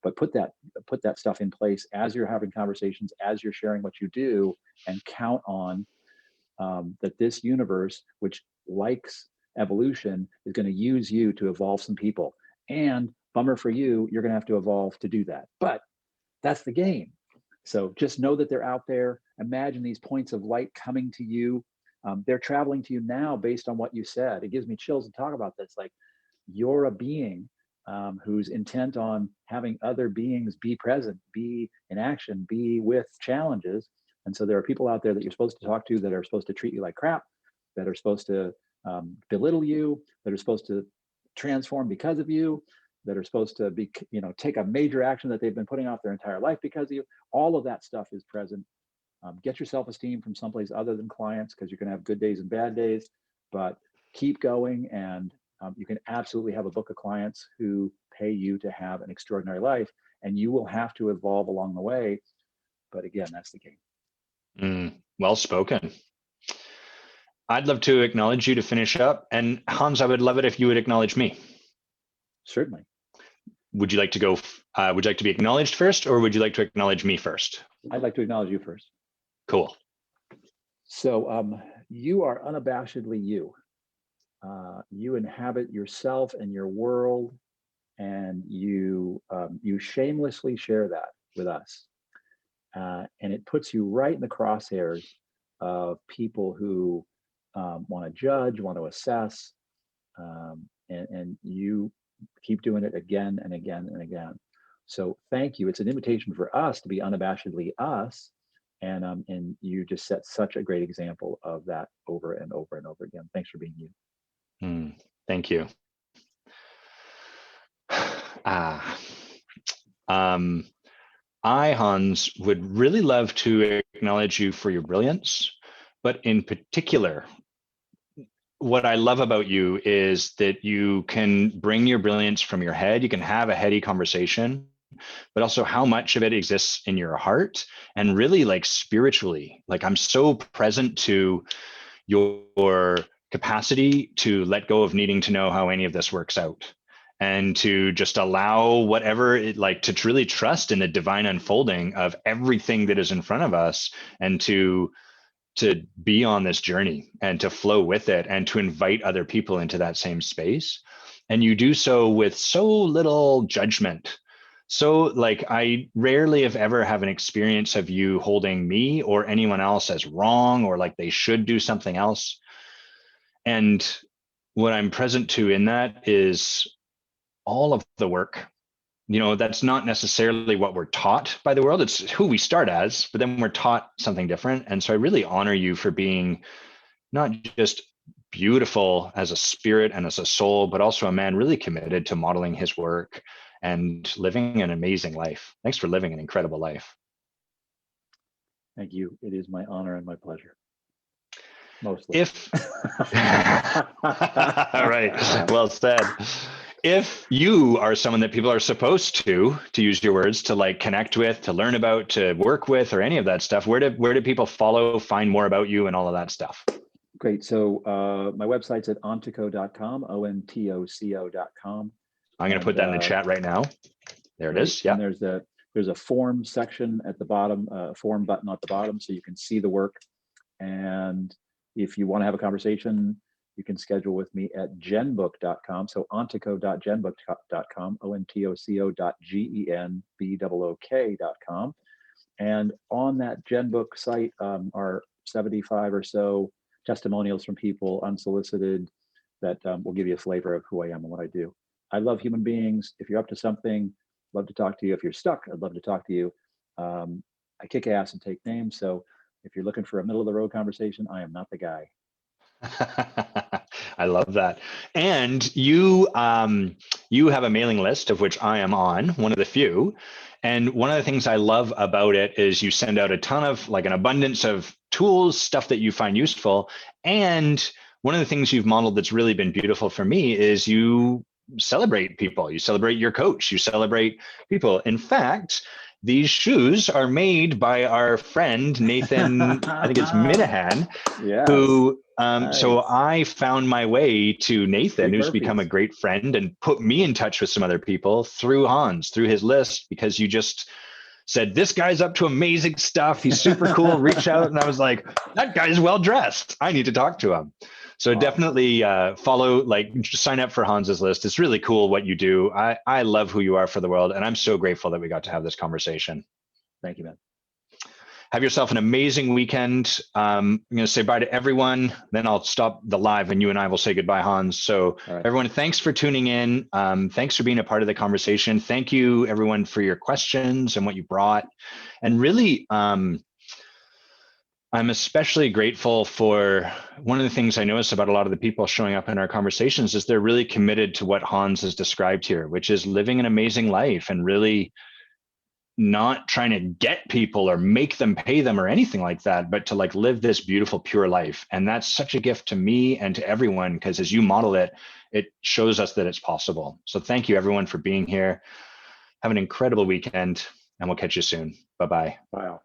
But put that stuff in place as you're having conversations, as you're sharing what you do, and count on that this universe, which likes evolution, is going to use you to evolve some people. And bummer for you, you're going to have to evolve to do that. But that's the game. So just know that they're out there. Imagine these points of light coming to you. They're traveling to you now based on what you said. It gives me chills to talk about this. Like, you're a being who's intent on having other beings be present, be in action, be with challenges. And so there are people out there that you're supposed to talk to, that are supposed to treat you like crap, that are supposed to belittle you, that are supposed to transform because of you, that are supposed to be, take a major action that they've been putting off their entire life because of you. All of that stuff is present. Get your self-esteem from someplace other than clients, because you're going to have good days and bad days, but keep going. And you can absolutely have a book of clients who pay you to have an extraordinary life, and you will have to evolve along the way. But again, that's the game. Well spoken. I'd love to acknowledge you to finish up. And Hans, I would love it if you would acknowledge me. Certainly. Would you like to go? Would you like to be acknowledged first, or would you like to acknowledge me first? I'd like to acknowledge you first. Cool. So you are unabashedly you. You inhabit yourself and your world, and you shamelessly share that with us. And it puts you right in the crosshairs of people who want to judge, want to assess, and you keep doing it again and again and again. So thank you. It's an invitation for us to be unabashedly us. And you just set such a great example of that over and over and over again. Thanks for being you. Thank you. I, Hans, would really love to acknowledge you for your brilliance, but in particular, what I love about you is that you can bring your brilliance from your head. You can have a heady conversation, but also how much of it exists in your heart and really like spiritually. Like, I'm so present to your capacity to let go of needing to know how any of this works out, and to just allow whatever it, like, to really trust in the divine unfolding of everything that is in front of us, and to be on this journey and to flow with it, and to invite other people into that same space. And you do so with so little judgment. So like, I rarely, if ever, have an experience of you holding me or anyone else as wrong, or like they should do something else. And what I'm present to in that is all of the work. That's not necessarily what we're taught by the world. It's who we start as, but then we're taught something different. And so I really honor you for being not just beautiful as a spirit and as a soul, but also a man really committed to modeling his work and living an amazing life. Thanks for living an incredible life. Thank you. It is my honor and my pleasure. Mostly. If all right, well said. If you are someone that people are supposed to use your words, to like connect with, to learn about, to work with, or any of that stuff, where do people follow, find more about you and all of that stuff? Great. So my website's at ontoco.com, ontoco.com. I'm going to put that in the chat right now. There it is. Yeah. And there's a form section at the bottom, form button at the bottom, so you can see the work. And if you want to have a conversation, you can schedule with me at genbook.com. So ontoco.genbook.com, ontoco.genbook.com. And on that Genbook site are 75 or so testimonials from people unsolicited that will give you a flavor of who I am and what I do. I love human beings. If you're up to something, love to talk to you. If you're stuck, I'd love to talk to you. I kick ass and take names. So if you're looking for a middle of the road conversation, I am not the guy. I love that. And you have a mailing list of which I am on, one of the few. And one of the things I love about it is you send out a ton of, like, an abundance of tools, stuff that you find useful. And one of the things you've modeled that's really been beautiful for me is you celebrate people. You celebrate your coach. You celebrate people. In fact, these shoes are made by our friend Nathan, I think it's Minahan, Yes. who Nice. So I found my way to Nathan, who's become a great friend and put me in touch with some other people through Hans, through his list, because you just said, this guy's up to amazing stuff. He's super cool. Reach out. And I was like, that guy's well dressed. I need to talk to him. So definitely follow, like, sign up for Hans's list. It's really cool what you do. I love who you are for the world. And I'm so grateful that we got to have this conversation. Thank you, man. Have yourself an amazing weekend. I'm going to say bye to everyone. Then I'll stop the live and you and I will say goodbye, Hans. So everyone, thanks for tuning in. Thanks for being a part of the conversation. Thank you, everyone, for your questions and what you brought. And really, I'm especially grateful for one of the things I notice about a lot of the people showing up in our conversations is they're really committed to what Hans has described here, which is living an amazing life and really not trying to get people or make them pay them or anything like that, but to like live this beautiful, pure life. And that's such a gift to me and to everyone, because as you model it, it shows us that it's possible. So thank you, everyone, for being here. Have an incredible weekend, and we'll catch you soon. Bye-bye. Wow.